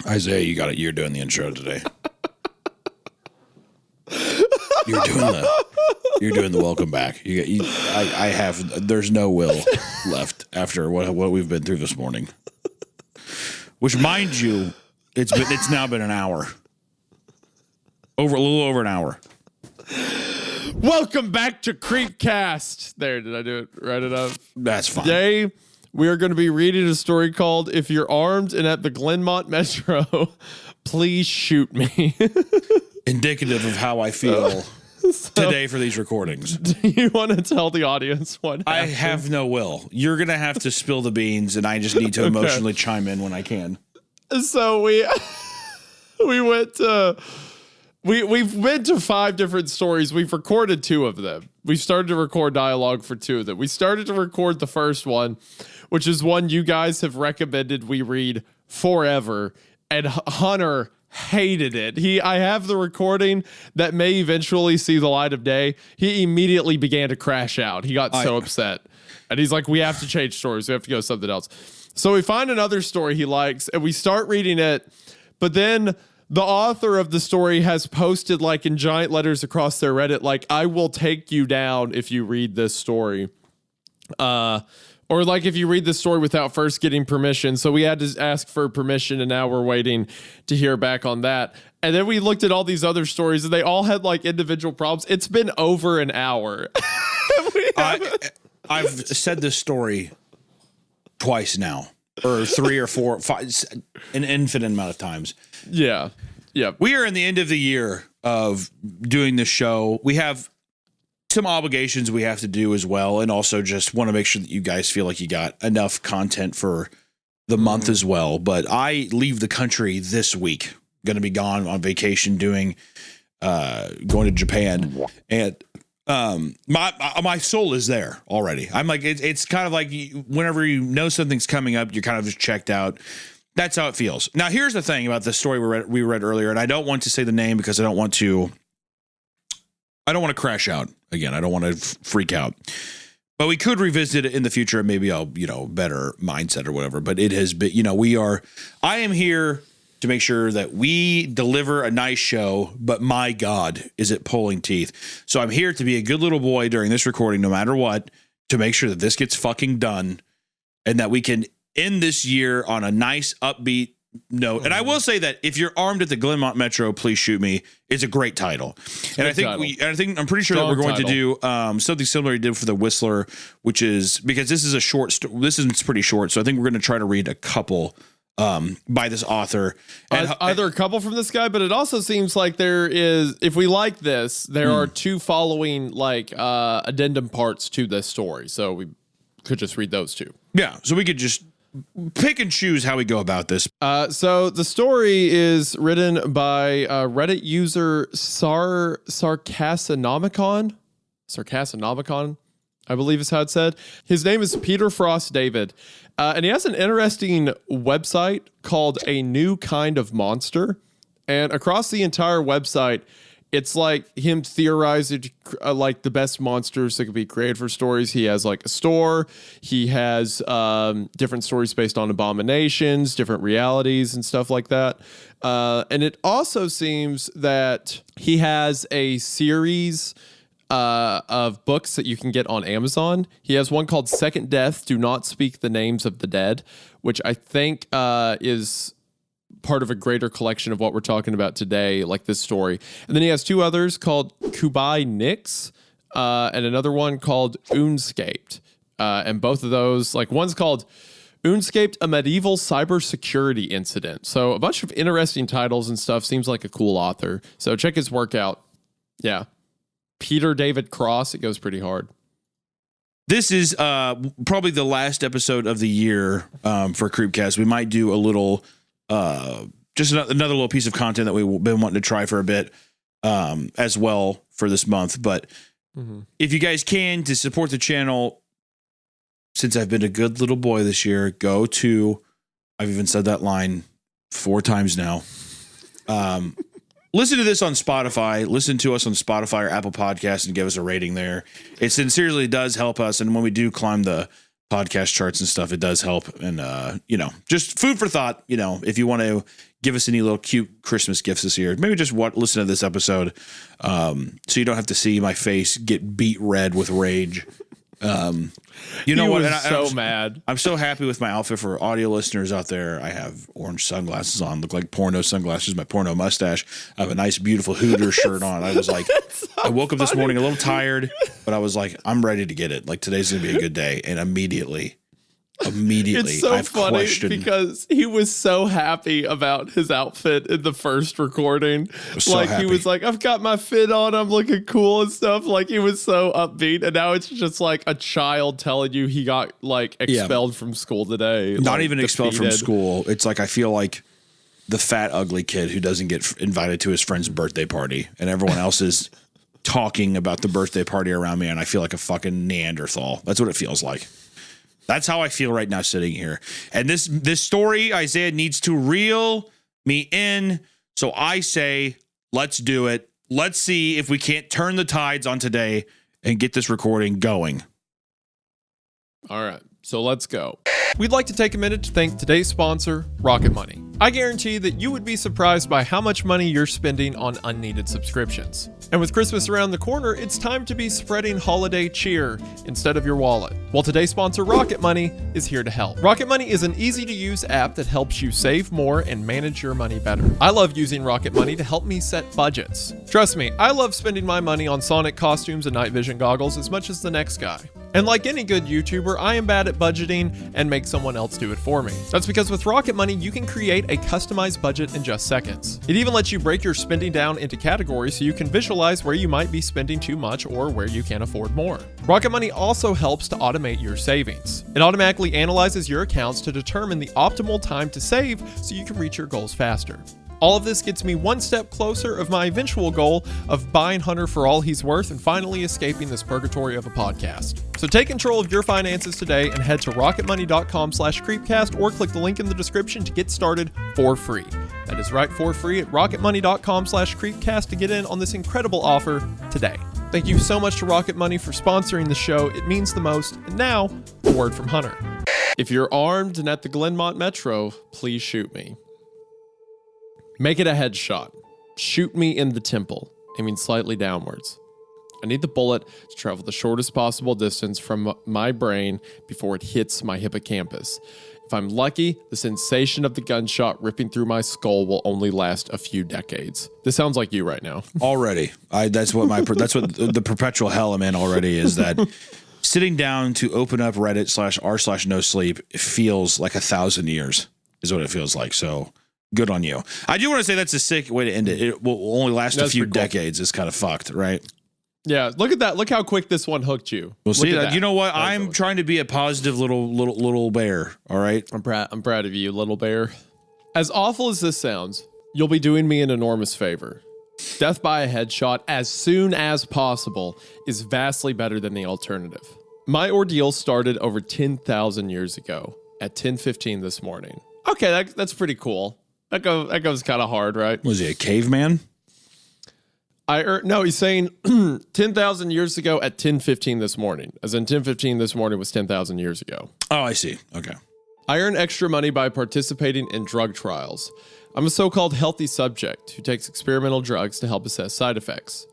Isaiah, you got it. You're doing the intro today. You're doing the welcome back. There's no will left after what we've been through this morning. Which, mind you, it's now been an hour. A little over an hour. Welcome back to Creepcast. There, did I do it right enough? That's fine. Today, we are going to be reading a story called "If You're Armed and at the Glenmont Metro, Please Shoot Me." Indicative of how I feel today for these recordings. Do you want to tell the audience what happened? I have no will. You're going to have to spill the beans, and I just need to emotionally chime in when I can. So we've been to 5 different stories. We've recorded 2 of them. We started to record dialogue for 2 of them. We started to record the first one, which is one you guys have recommended we read forever, and Hunter hated it. I have the recording that may eventually see the light of day. He immediately began to crash out. He got so upset. And he's like, we have to change stories. We have to go something else. So we find another story he likes, and we start reading it, but then the author of the story has posted like in giant letters across their Reddit, like, I will take you down if you read this story. Or like if you read this story without first getting permission. So we had to ask for permission, and now we're waiting to hear back on that. And then we looked at all these other stories, and they all had like individual problems. It's been over an hour. I've said this story twice now, or 3 or 4, 5, an infinite amount of times. Yeah. Yeah. We are in the end of the year of doing this show. We have some obligations we have to do as well, and also just want to make sure that you guys feel like you got enough content for the month as well. But I leave the country this week. Going to be gone on vacation going to Japan, and my soul is there already. I'm like, it's kind of like whenever you know something's coming up, you're kind of just checked out. That's how it feels. Now, here's the thing about the story we read earlier, and I don't want to say the name because I don't want to crash out again. I don't want to freak out. But we could revisit it in the future, and maybe I'll, better mindset or whatever. But it has been, I am here to make sure that we deliver a nice show, but my God, is it pulling teeth. So I'm here to be a good little boy during this recording, no matter what, to make sure that this gets fucking done and that we can end this year on a nice upbeat note. And I will say that If You're Armed at the Glenmont Metro, Please Shoot Me is a great title. And I'm pretty sure that we're going to do something similar we did for the Whistler, which is because this is a short this is pretty short. So I think we're going to try to read a couple by this author. And either a couple from this guy, but it also seems like there is, if we like this, there are 2 following like addendum parts to this story. So we could just read those 2. Yeah. So we could just pick and choose how we go about this. So the story is written by Reddit user Sarcassonomicon, I believe is how it's said. His name is Peter Frost David, and he has an interesting website called A New Kind of Monster. And across the entire website, it's like him theorizing like the best monsters that could be created for stories. He has like a store. He has different stories based on abominations, different realities and stuff like that. And it also seems that he has a series of books that you can get on Amazon. He has one called Second Death, Do Not Speak the Names of the Dead, which I think is part of a greater collection of what we're talking about today, like this story. And then he has 2 others called Kubai Nix and another one called Unescaped. And both of those, like one's called Unescaped, a medieval cybersecurity incident. So a bunch of interesting titles and stuff. Seems like a cool author. So check his work out. Yeah. Peter David Cross. It goes pretty hard. This is probably the last episode of the year for Creepcast. We might do a little... just another little piece of content that we've been wanting to try for a bit as well for this month. But if you guys can, to support the channel, since I've been a good little boy this year, I've even said that line 4 times now. Listen to this on Spotify. Listen to us on Spotify or Apple Podcasts and give us a rating there. It sincerely does help us. And when we do climb the podcast charts and stuff, it does help. And, just food for thought, if you want to give us any little cute Christmas gifts this year. Maybe just listen to this episode, so you don't have to see my face get beat red with rage. You know what? I'm mad. I'm so happy with my outfit. For audio listeners out there, I have orange sunglasses on, look like porno sunglasses, my porno mustache. I have a nice, beautiful Hooter shirt on. I was like, I woke up this morning a little tired, but I was like, I'm ready to get it. Like, today's going to be a good day. And immediately, it's so I've funny questioned. because he was so happy about his outfit in the first recording. So He happy. was like, I've got my fit on, I'm looking cool and stuff. Like, he was so upbeat, and now it's just like a child telling you he got like expelled from school today. Not like, even expelled from defeated. school. It's like I feel like the fat, ugly kid who doesn't get invited to his friend's birthday party, and everyone else is talking about the birthday party around me, and I feel like a fucking Neanderthal. That's what it feels like. That's how I feel right now sitting here. And this story, Isaiah, needs to reel me in. So I say, let's do it. Let's see if we can't turn the tides on today and get this recording going. All right, so let's go. We'd like to take a minute to thank today's sponsor, Rocket Money. I guarantee that you would be surprised by how much money you're spending on unneeded subscriptions. And with Christmas around the corner, it's time to be spreading holiday cheer instead of your wallet. Well, today's sponsor, Rocket Money, is here to help. Rocket Money is an easy-to-use app that helps you save more and manage your money better. I love using Rocket Money to help me set budgets. Trust me, I love spending my money on Sonic costumes and night vision goggles as much as the next guy. And like any good YouTuber, I am bad at budgeting and make someone else do it for me. That's because with Rocket Money, you can create a customized budget in just seconds. It even lets you break your spending down into categories so you can visualize where you might be spending too much or where you can afford more. Rocket Money also helps to automate your savings. It automatically analyzes your accounts to determine the optimal time to save so you can reach your goals faster. All of this gets me one step closer of my eventual goal of buying Hunter for all he's worth and finally escaping this purgatory of a podcast. So take control of your finances today and head to rocketmoney.com/creepcast or click the link in the description to get started for free. That is right, for free at rocketmoney.com/creepcast to get in on this incredible offer today. Thank you so much to Rocket Money for sponsoring the show. It means the most. And now, a word from Hunter. If you're armed and at the Glenmont Metro, please shoot me. Make it a headshot. Shoot me in the temple, aiming slightly downwards. I need the bullet to travel the shortest possible distance from my brain before it hits my hippocampus. If I'm lucky, the sensation of the gunshot ripping through my skull will only last a few decades. This sounds like you right now. Already. That's what the perpetual hell I'm in already is that sitting down to open up Reddit/r/no sleep feels like 1,000 years is what it feels like. So good on you. I do want to say that's a sick way to end it. It will only last a few decades. It's kind of fucked, right? Yeah, look at that. Look how quick this one hooked you. Well, see, you know what? I'm trying to be a positive little bear. All right. I'm proud of you, little bear. As awful as this sounds, you'll be doing me an enormous favor. Death by a headshot as soon as possible is vastly better than the alternative. My ordeal started over 10,000 years ago at 10:15 this morning. Okay, that's pretty cool. That goes kind of hard, right? Was he a caveman? No, he's saying 10,000 years ago at 10:15 this morning. As in 10:15 this morning was 10,000 years ago. Oh, I see. Okay. I earn extra money by participating in drug trials. I'm a so-called healthy subject who takes experimental drugs to help assess side effects.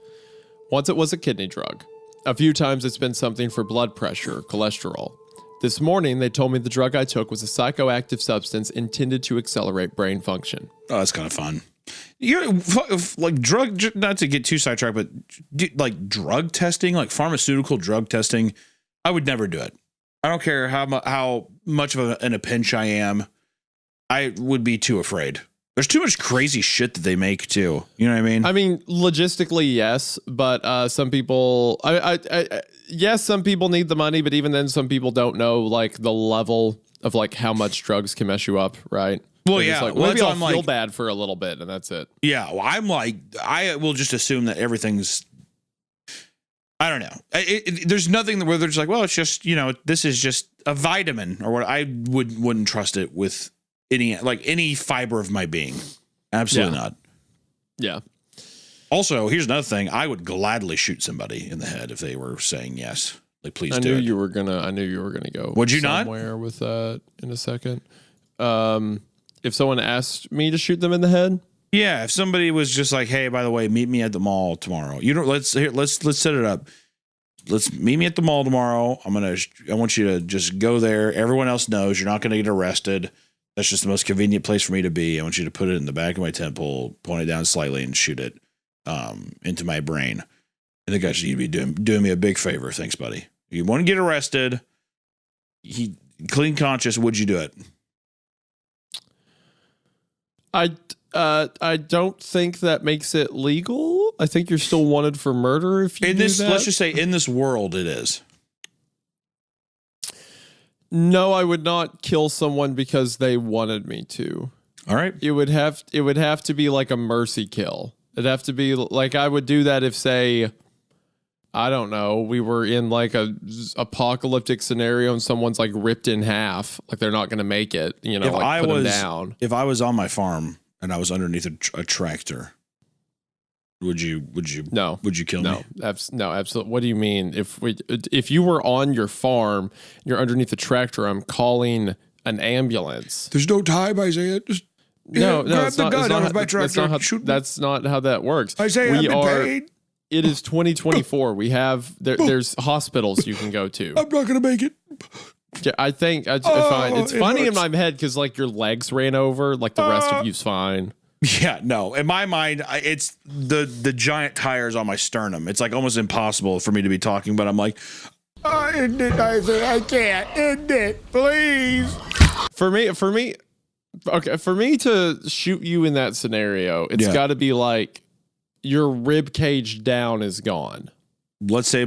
Once it was a kidney drug. A few times it's been something for blood pressure or cholesterol. This morning, they told me the drug I took was a psychoactive substance intended to accelerate brain function. Oh, that's kind of fun. You're like not to get too sidetracked, but like drug testing, like pharmaceutical drug testing, I would never do it. I don't care how much of in a pinch I am. I would be too afraid. There's too much crazy shit that they make too. You know what I mean? I mean, logistically, yes, but some people, yes, some people need the money, but even then, some people don't know like the level of like how much drugs can mess you up, right? Well, They're yeah. like, maybe I'll feel bad for a little bit, and that's it. Yeah, well, I will just assume that everything's. I don't know. There's nothing where they're just like, well, it's just this is just a vitamin or what. I wouldn't trust it with any fiber of my being. Absolutely not. Yeah. Also, here's another thing. I would gladly shoot somebody in the head if they were saying yes. Like, please do. I knew you were gonna go. Would you not? Somewhere with that in a second. if someone asked me to shoot them in the head? Yeah, if somebody was just like, "Hey, by the way, meet me at the mall tomorrow." Let's set it up. Let's meet me at the mall tomorrow. I want you to just go there. Everyone else knows you're not going to get arrested. That's just the most convenient place for me to be. I want you to put it in the back of my temple, point it down slightly, and shoot it into my brain. And the guy should be doing me a big favor. Thanks, buddy. You want to get arrested? Clean conscious. Would you do it? I don't think that makes it legal. I think you're still wanted for murder if you do that. Let's just say in this world it is. No, I would not kill someone because they wanted me to. All right. It would have to be like a mercy kill. It'd have to be like I would do that if, say, I don't know, we were in like a apocalyptic scenario and someone's like ripped in half, like they're not going to make it, you know, like put them down. If I was on my farm and I was underneath a tractor, would you No. Would you kill me? No, absolutely. What do you mean? If you were on your farm, you're underneath a tractor, I'm calling an ambulance. There's no time, Isaiah. Just grab the gun out of my tractor. That's not how that works. Isaiah, I've been paid. It is 2024. We have there's hospitals you can go to. I'm not gonna make it. Yeah, I think fine. It's funny hurts in my head because like your legs ran over, like the rest of you's fine. Yeah, no. In my mind, it's the giant tires on my sternum. It's like almost impossible for me to be talking, but I'm like, end it, Isaiah. I can't end it, please. For me, okay. For me to shoot you in that scenario, it's got to be like your rib cage down is gone. Let's say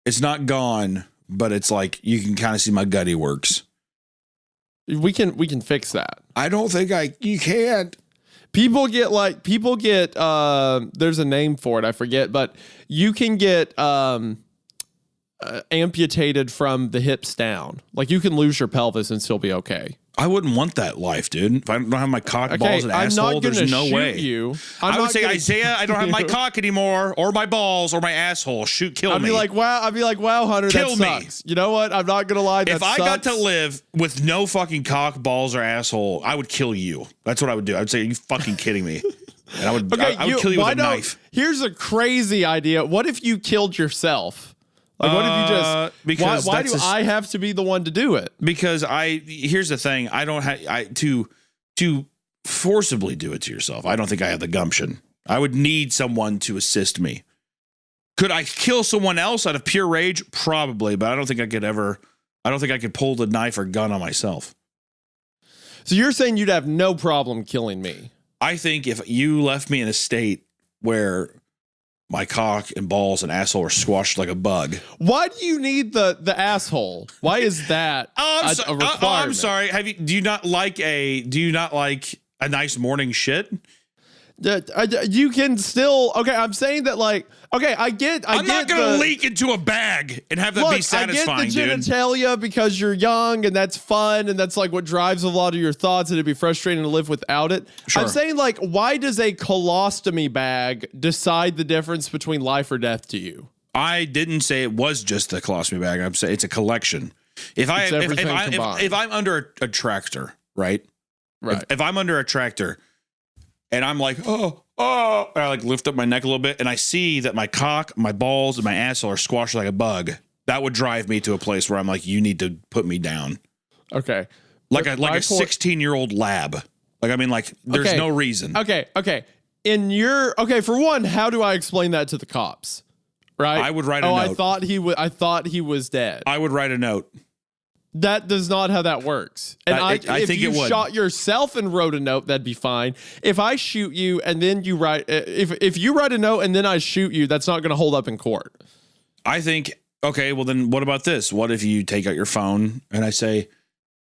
it's not gone, but it's like you can kind of see my gutty works. We can fix that. I don't think you can't. People get there's a name for it, I forget, but you can get amputated from the hips down. Like you can lose your pelvis and still be okay. I wouldn't want that life, dude. If I don't have my cock, balls, and asshole, there's no way. I would say, Isaiah, I don't have my cock anymore, or my balls, or my asshole. Kill me. I'd be like, wow, Hunter, kill that sucks. You know what? I'm not gonna lie. If I got to live with no fucking cock, balls, or asshole, I would kill you. That's what I would do. I would say, are you fucking kidding me? And I would kill you with a knife. Here's a crazy idea. What if you killed yourself? Like, what if you just? Because why do I have to be the one to do it? Because here's the thing. I don't have to forcibly do it to yourself. I don't think I have the gumption. I would need someone to assist me. Could I kill someone else out of pure rage? Probably, but I don't think I could pull the knife or gun on myself. So you're saying you'd have no problem killing me? I think if you left me in a state where my cock and balls and asshole are squashed like a bug. Why do you need the asshole? Why is that a requirement? I'm sorry. Do you not like a nice morning shit? You can still. Okay, I'm saying that like. Okay, I'm not gonna leak into a bag and have that be satisfying, dude. I get the genitalia because you're young and that's fun and that's like what drives a lot of your thoughts and it'd be frustrating to live without it. Sure. I'm saying like, why does a colostomy bag decide the difference between life or death to you? I didn't say it was just a colostomy bag. I'm saying it's a collection. If I'm under a tractor, right? Right. If I'm under a tractor and I'm like, and I like lift up my neck a little bit and I see that my cock, my balls, and my asshole are squashed like a bug, that would drive me to a place where I'm like, you need to put me down. Okay. Like a 16-year-old lab. Like, I mean, like, there's no reason. Okay. For one, how do I explain that to the cops? Right? I would write a note. I thought he was dead. I would write a note. That does not how that works. And I think if you shot yourself and wrote a note, that'd be fine. If I shoot you and then you write, if you write a note and then I shoot you, that's not going to hold up in court. I think, okay, well then what about this? What if you take out your phone and I say,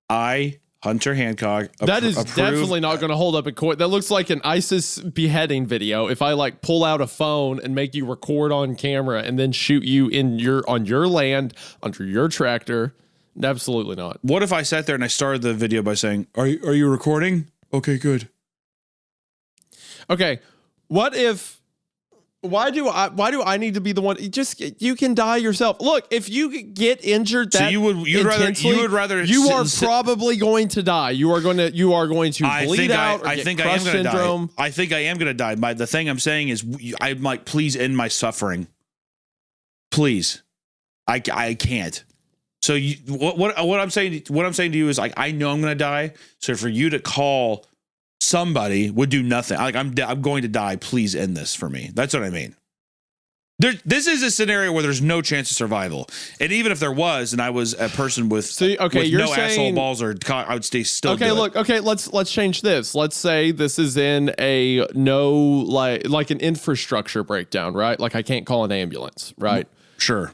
Hunter Hancock. That is definitely not going to hold up in court. That looks like an ISIS beheading video. If I like pull out a phone and make you record on camera and then shoot you on your land, under your tractor. Absolutely not. What if I sat there and I started the video by saying, are you recording? Okay, good. Okay. What if Why do I need to be the one? You can die yourself. Look, if you get injured that you'd rather you are probably going to die. You are going to bleed out or get crush syndrome. I think I am going to die. The thing I'm saying is I'm like, please end my suffering. Please. I can't. So what I'm saying to you is like, I know I'm going to die. So for you to call somebody would do nothing. Like I'm going to die. Please end this for me. That's what I mean. This is a scenario where there's no chance of survival. And even if there was, and I was a person with, you're no saying, asshole balls or I would stay still. Okay, look, okay, let's change this. Let's say this is in a like an infrastructure breakdown, right? Like I can't call an ambulance, right? Sure.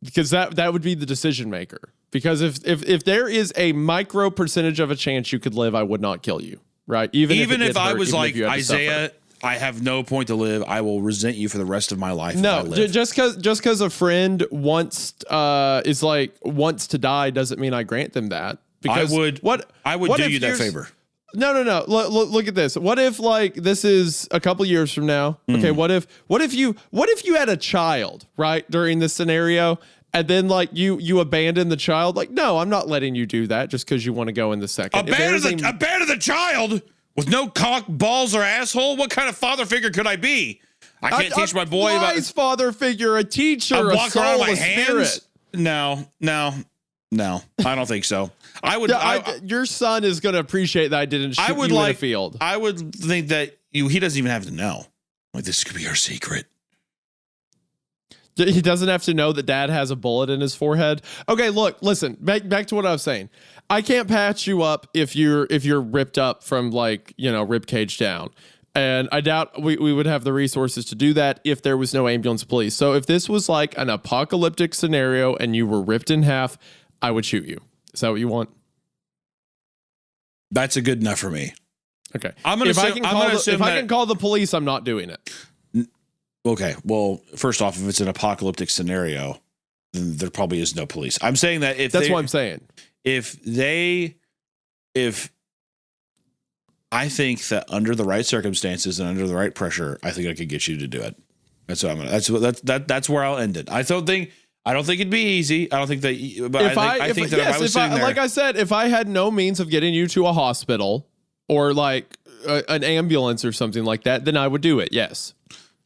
Because that would be the decision maker. Because if there is a micro percentage of a chance you could live, I would not kill you. Right. Even if I was like, Isaiah, I have no point to live. I will resent you for the rest of my life. No, just because a friend wants to die doesn't mean I grant them that. Because I would do you that favor. No. Look at this. What if like this is a couple years from now? Okay. What if you had a child right during this scenario? And then, like, you abandon the child. Like, no, I'm not letting you do that just because you want to go in the second. Abandon the child with no cock, balls, or asshole? What kind of father figure could I be? I can't teach my boy about... Wise father figure, a teacher, a soul, a spirit. No, I don't think so. Your son is going to appreciate that I didn't shoot you in the field. I would think that he doesn't even have to know. Like, this could be our secret. He doesn't have to know that dad has a bullet in his forehead. Okay, look, listen, back to what I was saying. I can't patch you up if you're ripped up from like, rib cage down. And I doubt we would have the resources to do that if there was no ambulance police. So if this was like an apocalyptic scenario and you were ripped in half, I would shoot you. Is that what you want? That's a good enough for me. Okay. If I can call the police, I'm not doing it. Okay, well, first off, if it's an apocalyptic scenario, then there probably is no police. I'm saying that that's what I'm saying. If I think that under the right circumstances and under the right pressure, I think I could get you to do it. That's what I'm gonna. That's where I'll end it. I don't think it'd be easy. I don't think that. But I think that if I was sitting there, like I said, if I had no means of getting you to a hospital or like an ambulance or something like that, then I would do it. Yes.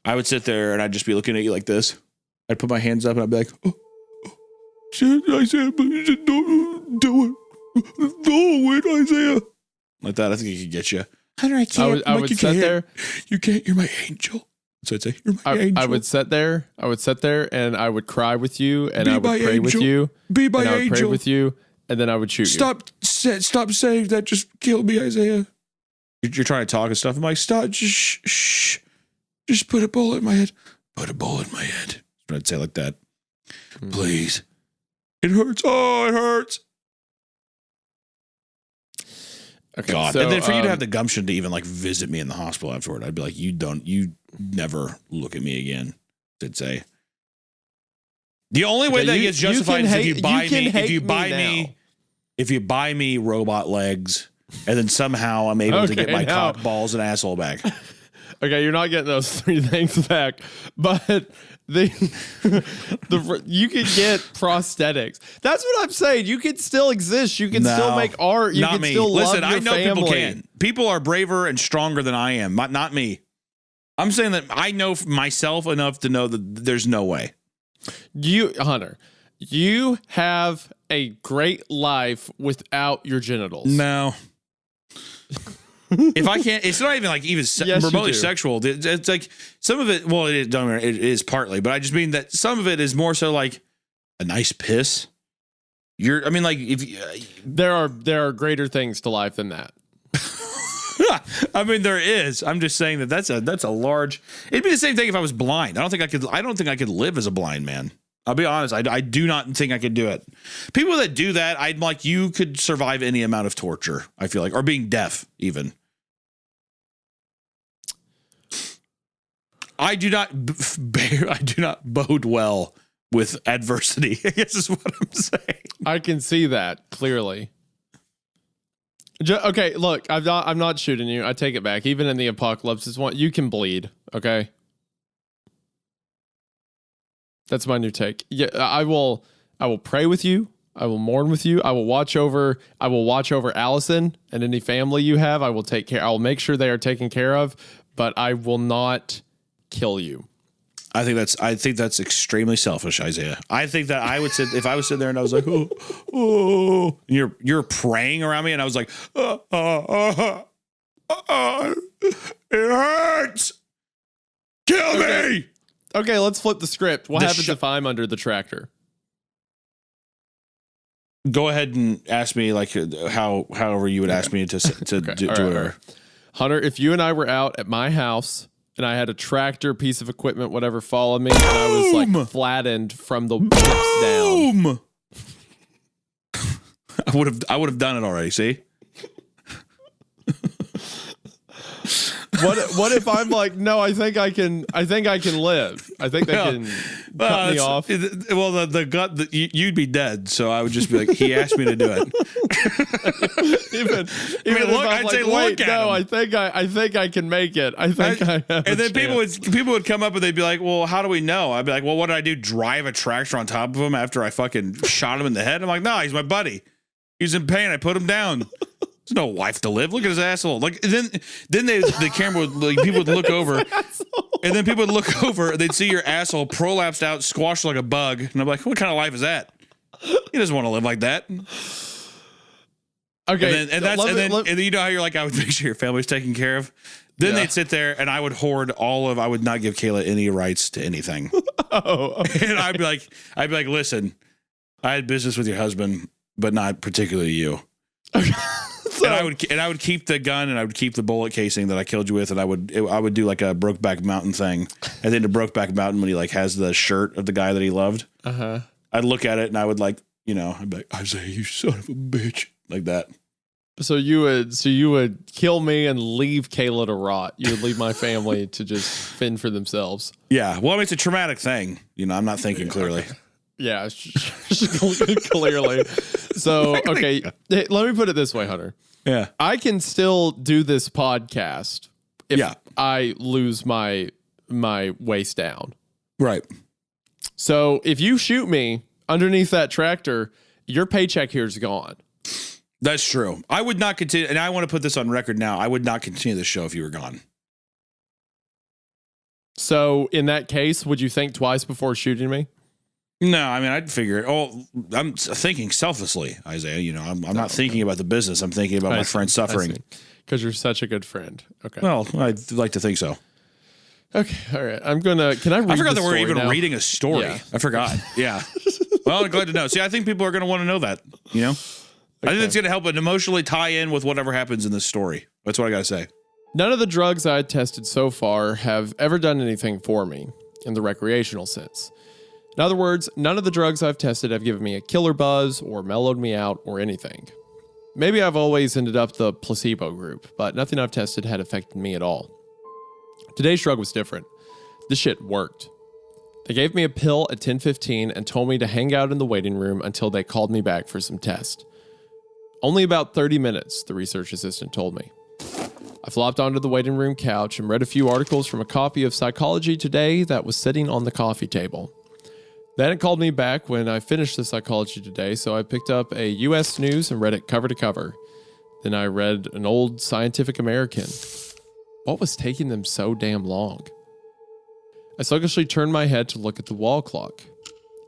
I would sit there and I'd just be looking at you like this. I'd put my hands up and I'd be like, shit, Isaiah, please don't do it. Don't wait, Isaiah. Like that, I think he could get you. Hunter, I can't. I would sit there. You can't. You're my angel. So I'd say, you're my angel. I would sit there and I would cry with you and I would pray with you. Be my angel. I would pray with you and then I would shoot you. Stop saying that. Just kill me, Isaiah. You're trying to talk and stuff. I'm like, stop. Shh. Just put a bullet in my head. Put a bullet in my head. That's what I'd say like that. Please. It hurts. Oh, it hurts. Okay, God. So, and then for you to have the gumption to even like visit me in the hospital afterward, I'd be like, you never look at me again. I'd say. The only way that gets justified is if you buy me robot legs and then somehow I'm able to get my cock, balls, and asshole back. Okay, you're not getting those three things back, but you could get prosthetics. That's what I'm saying. You can still exist. You can still make art. You can still love your family. Listen, I know people can. People are braver and stronger than I am. Not me. I'm saying that I know myself enough to know that there's no way. Hunter, you have a great life without your genitals. No. If I can't, it's not even like remotely sexual. It's like some of it. Well, it is partly, but I just mean that some of it is more so like a nice piss. There are greater things to life than that. I mean, there is. I'm just saying that's a large. It'd be the same thing if I was blind. I don't think I could live as a blind man. I'll be honest. I do not think I could do it. People that do that, I'd like you could survive any amount of torture. I feel like, or being deaf even. I do not bode well with adversity, I guess is what I'm saying. I can see that clearly. Okay, look, I'm not shooting you. I take it back. Even in the apocalypse, you can bleed, okay? That's my new take. Yeah, I will pray with you. I will mourn with you. I will watch over Allison and any family you have. I will make sure they are taken care of, but I will not kill you. I think that's extremely selfish, Isaiah. I think that I would sit if I was sitting there and I was like, oh, you're praying around me, and I was like, it hurts. Kill me. Okay, let's flip the script. What happens if I'm under the tractor? Go ahead and ask me like however you would ask me to do it. Right. Hunter, if you and I were out at my house and I had a tractor, piece of equipment, whatever, follow me, and I was like flattened from the hips down. I would have done it already. See. What if I'm like, no, I think I can live. I think they can cut me off. Well, the gut, you'd be dead. So I would just be like, he asked me to do it. even look, I'd say, look at him. I think I can make it. I think I have and then chance. people would come up and they'd be like, well, how do we know? I'd be like, well, what did I do? Drive a tractor on top of him after I fucking shot him in the head? I'm like, no, he's my buddy. He's in pain. I put him down. There's no life to live. Look at his asshole. Like then the camera would like people would look over, and then people would look over. They'd see your asshole prolapsed out, squashed like a bug, and I'm like, what kind of life is that? He doesn't want to live like that. Okay, and then you know how you're like, I would make sure your family's taken care of. Then they'd sit there, and I would hoard I would not give Kayla any rights to anything. Oh, okay. And I'd be like, listen, I had business with your husband, but not particularly you. Okay. And I would keep the gun, and I would keep the bullet casing that I killed you with, and I would do like a Brokeback Mountain thing. And then the Brokeback Mountain, when he like has the shirt of the guy that he loved, I'd look at it and I would like, I'd be like, Isaiah, you son of a bitch, like that. So you would kill me and leave Kayla to rot. You would leave my family to just fend for themselves. Yeah, well, I mean, it's a traumatic thing. I'm not thinking clearly. Okay. Yeah, clearly. So, okay, hey, let me put it this way, Hunter. Yeah. I can still do this podcast if I lose my waist down. Right. So, if you shoot me underneath that tractor, your paycheck here is gone. That's true. I would not continue, and I want to put this on record now. I would not continue the show if you were gone. So, in that case, would you think twice before shooting me? No, I mean, I'd figure it. Oh, I'm thinking selflessly, Isaiah. I'm not thinking about the business. I'm thinking about my friend's suffering. Because you're such a good friend. Okay. Well, I'd like to think so. Okay. All right. Can I read I forgot that we're even now? reading a story. Yeah. I forgot. Yeah. Well, I'm glad to know. See, I think people are going to want to know that, Okay. I think it's going to help it emotionally tie in with whatever happens in this story. That's what I got to say. None of the drugs I tested so far have ever done anything for me in the recreational sense. In other words, none of the drugs I've tested have given me a killer buzz or mellowed me out or anything. Maybe I've always ended up the placebo group, but nothing I've tested had affected me at all. Today's drug was different. This shit worked. They gave me a pill at 10:15 and told me to hang out in the waiting room until they called me back for some tests. Only about 30 minutes, the research assistant told me. I flopped onto the waiting room couch and read a few articles from a copy of Psychology Today that was sitting on the coffee table. Then it called me back when I finished the Psychology Today, so I picked up a U.S. News and read it cover to cover. Then I read an old Scientific American. What was taking them so damn long? I sluggishly turned my head to look at the wall clock.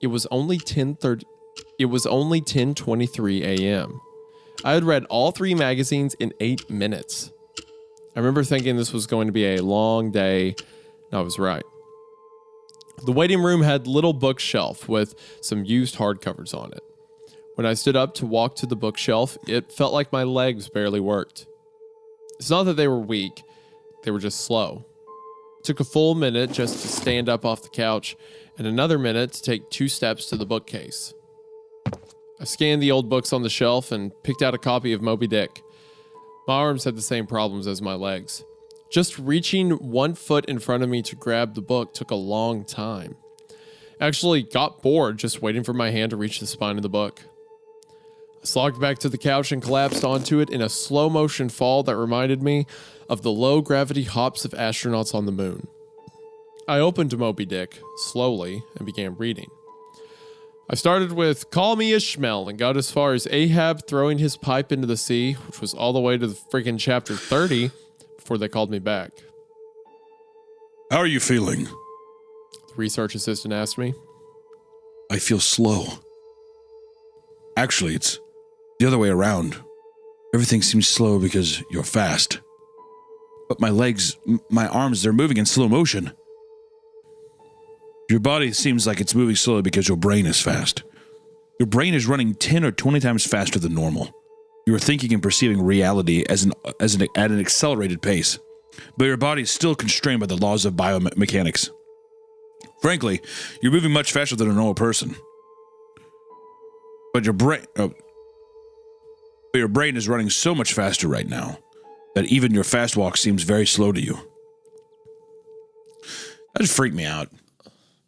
It was only 10:23 a.m. I had read all 3 magazines in 8 minutes. I remember thinking this was going to be a long day, and I was right. The waiting room had a little bookshelf with some used hardcovers on it. When I stood up to walk to the bookshelf, it felt like my legs barely worked. It's not that they were weak, they were just slow. It took a full minute just to stand up off the couch, and another minute to take 2 steps to the bookcase. I scanned the old books on the shelf and picked out a copy of Moby Dick. My arms had the same problems as my legs. Just reaching 1 foot in front of me to grab the book took a long time. I actually got bored just waiting for my hand to reach the spine of the book. I slogged back to the couch and collapsed onto it in a slow motion fall that reminded me of the low gravity hops of astronauts on the moon. I opened Moby Dick slowly and began reading. I started with "Call me Ishmael" and got as far as Ahab throwing his pipe into the sea, which was all the way to the freaking chapter 30 before they called me back. How are you feeling? The research assistant asked me. I feel slow. Actually, it's the other way around. Everything seems slow because you're fast. But my legs, my arms, they're moving in slow motion. Your body seems like it's moving slowly because your brain is fast. Your brain is running 10 or 20 times faster than normal. You are thinking and perceiving reality at an accelerated pace. But your body is still constrained by the laws of biomechanics. Frankly, you're moving much faster than a normal person. But your brain is running so much faster right now that even your fast walk seems very slow to you. That just freaked me out.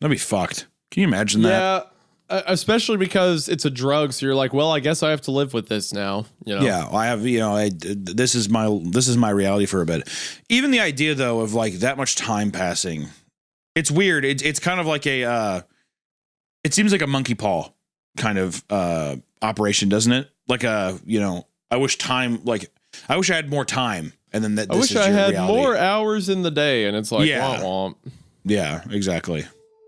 That'd be fucked. Can you imagine that? Yeah, especially because it's a drug, so you're like, well, I guess I have to live with this now. You know? Yeah, I have. This is my reality for a bit. Even the idea, though, of like that much time passing, it's weird. It's kind of like it seems like a monkey paw kind of operation, doesn't it? Like I wish I had more time, and then I wish I had reality. More hours in the day, and it's like, womp womp. Yeah, exactly.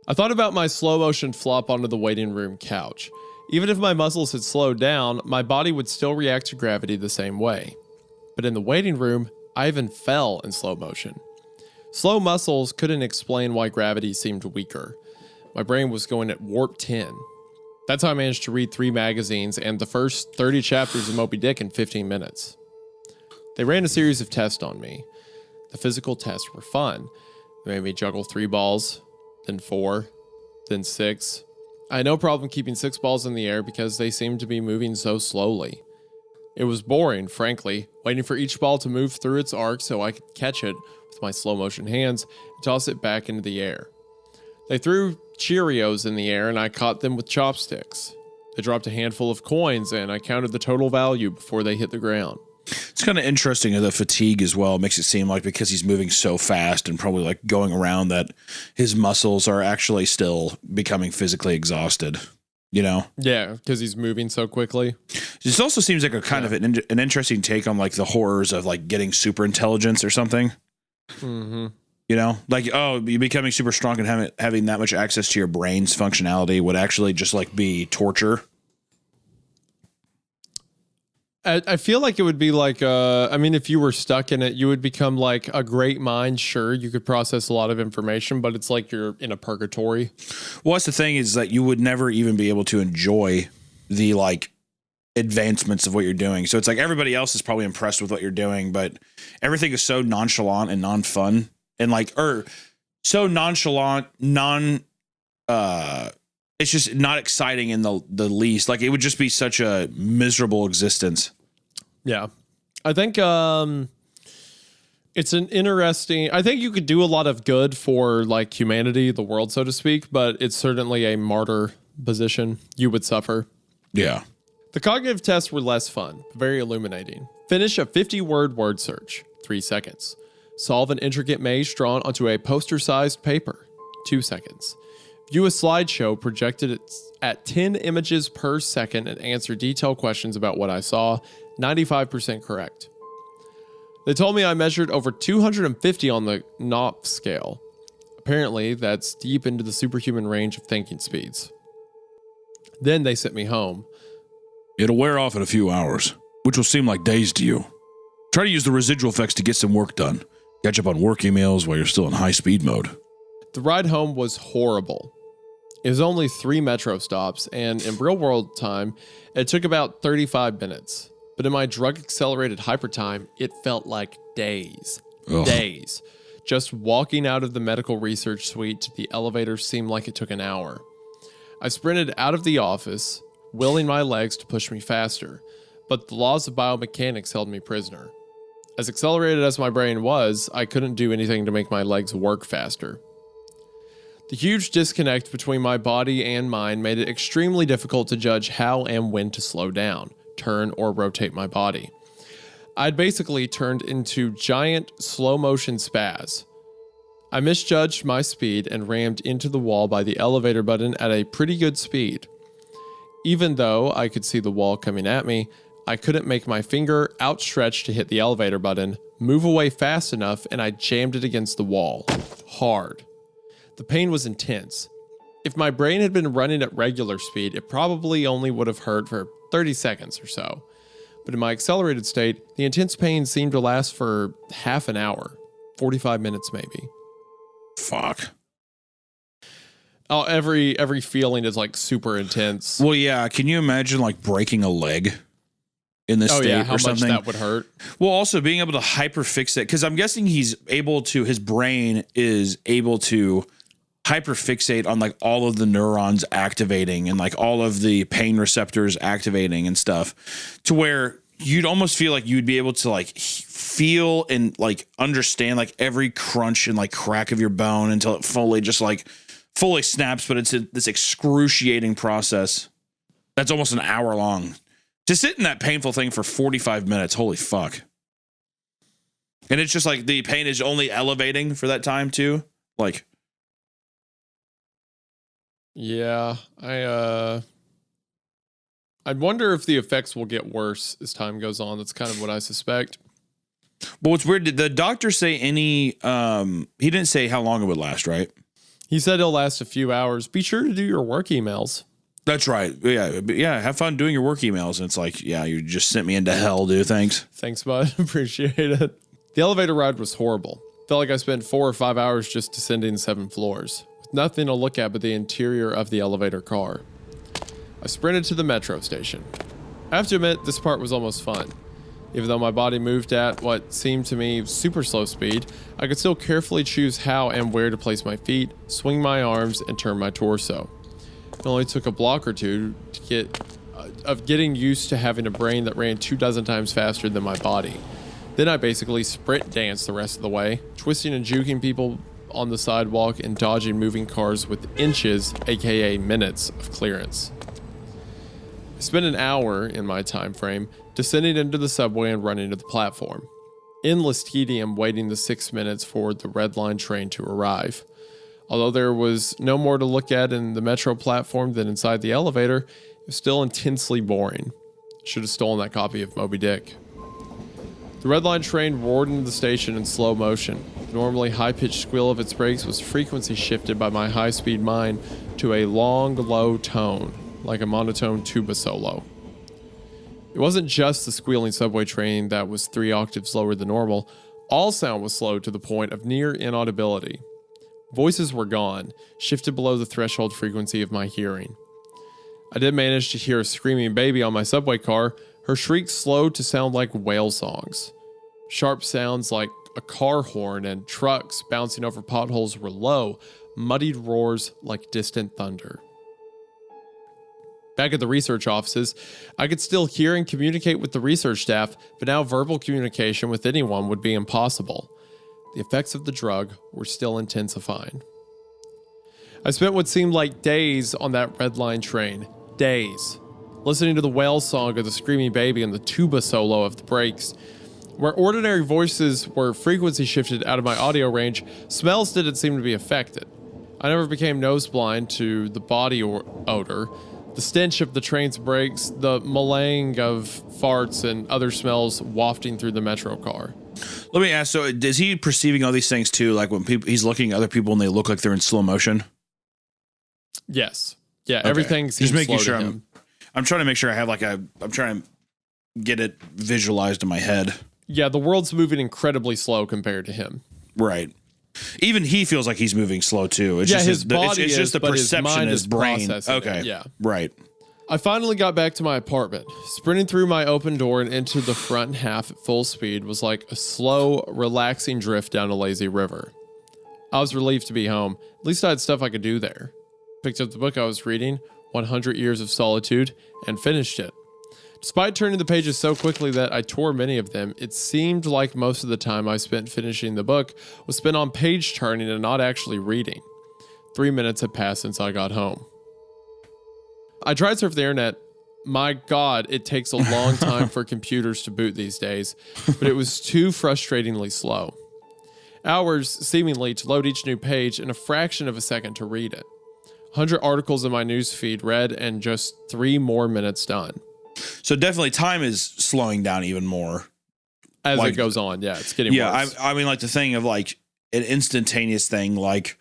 I thought about my slow motion flop onto the waiting room couch. Even if my muscles had slowed down, my body would still react to gravity the same way. But in the waiting room, I even fell in slow motion. Slow muscles couldn't explain why gravity seemed weaker. My brain was going at warp 10. That's how I managed to read 3 magazines and the first 30 chapters of Moby Dick in 15 minutes. They ran a series of tests on me. The physical tests were fun. They made me juggle 3 balls, then 4, then 6. I had no problem keeping 6 balls in the air because they seemed to be moving so slowly. It was boring, frankly, waiting for each ball to move through its arc so I could catch it with my slow motion hands and toss it back into the air. They threw Cheerios in the air and I caught them with chopsticks. They dropped a handful of coins and I counted the total value before they hit the ground. It's kind of interesting, the fatigue as well makes it seem like because he's moving so fast and probably like going around that his muscles are actually still becoming physically exhausted, you know? Yeah, because he's moving so quickly. This also seems like a kind of an interesting take on like the horrors of like getting super intelligence or something. Mm-hmm. You know, like, oh, you becoming super strong and having that much access to your brain's functionality would actually just like be torture. I feel like it would be like, if you were stuck in it, you would become like a great mind. Sure, you could process a lot of information, but it's like you're in a purgatory. Well, that's the thing is that you would never even be able to enjoy the like advancements of what you're doing. So it's like everybody else is probably impressed with what you're doing, but everything is so nonchalant and non-fun and like, so nonchalant, it's just not exciting in the least. Like it would just be such a miserable existence. Yeah. I think it's an interesting, I think you could do a lot of good for like humanity, the world, so to speak, but it's certainly a martyr position. You would suffer. Yeah. The cognitive tests were less fun, very illuminating. Finish a 50-word word search, 3 seconds. Solve an intricate maze drawn onto a poster-sized paper, 2 seconds. View a slideshow projected at 10 images per second and answer detailed questions about what I saw, 95% correct. They told me I measured over 250 on the Knopf scale. Apparently, that's deep into the superhuman range of thinking speeds. Then they sent me home. It'll wear off in a few hours, which will seem like days to you. Try to use the residual effects to get some work done. Catch up on work emails while you're still in high speed mode. The ride home was horrible. It was only 3 metro stops, and in real world time, it took about 35 minutes. But in my drug-accelerated hypertime, it felt like days. Ugh. Days. Just walking out of the medical research suite to the elevator seemed like it took an hour. I sprinted out of the office, willing my legs to push me faster, but the laws of biomechanics held me prisoner. As accelerated as my brain was, I couldn't do anything to make my legs work faster. The huge disconnect between my body and mind made it extremely difficult to judge how and when to slow down, turn, or rotate my body. I'd basically turned into giant slow-motion spaz. I misjudged my speed and rammed into the wall by the elevator button at a pretty good speed. Even though I could see the wall coming at me, I couldn't make my finger outstretched to hit the elevator button, move away fast enough, and I jammed it against the wall. Hard. The pain was intense. If my brain had been running at regular speed, it probably only would have hurt for 30 seconds or so. But in my accelerated state, the intense pain seemed to last for half an hour, 45 minutes maybe. Fuck. Oh, every feeling is like super intense. Well, yeah. Can you imagine like breaking a leg in this state yeah, how or something? much that would hurt. Well, also being able to hyperfixate, because I'm guessing his brain is able to hyperfixate on like all of the neurons activating and like all of the pain receptors activating and stuff, to where you'd almost feel like you'd be able to like feel and like understand like every crunch and like crack of your bone until it fully snaps. But it's this excruciating process that's almost an hour long to sit in that painful thing for 45 minutes. Holy fuck. And it's just like the pain is only elevating for that time too. Like, yeah, I'd wonder if the effects will get worse as time goes on. That's kind of what I suspect. but what's weird, did the doctor say any, he didn't say how long it would last, right? He said it'll last a few hours. Be sure to do your work emails. That's right. Yeah. Have fun doing your work emails. And it's like, yeah, you just sent me into hell, dude. Thanks. Thanks, bud. Appreciate it. The elevator ride was horrible. Felt like I spent 4 or 5 hours just descending 7 floors, with nothing to look at but the interior of the elevator car. I sprinted to the metro station. I have to admit, this part was almost fun. Even though my body moved at what seemed to me super slow speed, I could still carefully choose how and where to place my feet, swing my arms, and turn my torso. It only took a block or two to getting used to having a brain that ran 24 times faster than my body. Then I basically sprint danced the rest of the way, twisting and juking people on the sidewalk and dodging moving cars with inches, aka minutes, of clearance. I spent an hour in my time frame descending into the subway and running to the platform. Endless tedium waiting the 6 minutes for the Red Line train to arrive. Although there was no more to look at in the metro platform than inside the elevator, it was still intensely boring. Should have stolen that copy of Moby Dick. The Red Line train roared into the station in slow motion. The normally high-pitched squeal of its brakes was frequency shifted by my high-speed mind to a long, low tone, like a monotone tuba solo. It wasn't just the squealing subway train that was 3 octaves lower than normal. All sound was slowed to the point of near inaudibility. Voices were gone, shifted below the threshold frequency of my hearing. I did manage to hear a screaming baby on my subway car, her shrieks slowed to sound like whale songs. Sharp sounds like a car horn and trucks bouncing over potholes were low, muddied roars like distant thunder. Back at the research offices, I could still hear and communicate with the research staff, but now verbal communication with anyone would be impossible. The effects of the drug were still intensifying. I spent what seemed like days on that Red Line train. Days. Listening to the whale song of the screaming baby and the tuba solo of the brakes. Where ordinary voices were frequency shifted out of my audio range, smells didn't seem to be affected. I never became nose blind to the body odor, the stench of the train's brakes, the melange of farts and other smells wafting through the metro car. Let me ask, so is he perceiving all these things too? Like when he's looking at other people and they look like they're in slow motion? Yes. Yeah, Okay. Everything seems Just making slow sure to him. I'm trying to make sure I have I'm trying to get it visualized in my head. Yeah, the world's moving incredibly slow compared to him. Right. Even he feels like he's moving slow too. It's Yeah, just his body it's just the but his perception mind in his is brain. processing it, Okay. yeah. Right. I finally got back to my apartment. Sprinting through my open door and into the front half at full speed was like a slow, relaxing drift down a lazy river. I was relieved to be home. At least I had stuff I could do there. Picked up the book I was reading, 100 Years of Solitude, and finished it. Despite turning the pages so quickly that I tore many of them, it seemed like most of the time I spent finishing the book was spent on page turning and not actually reading. 3 minutes had passed since I got home. I tried to surf the internet. My God, it takes a long time for computers to boot these days, but it was too frustratingly slow. Hours, seemingly, to load each new page and a fraction of a second to read it. 100 articles in my newsfeed read and just 3 more minutes done. So definitely time is slowing down even more. As it goes on, yeah, it's getting worse. I mean, like the thing of like an instantaneous thing, like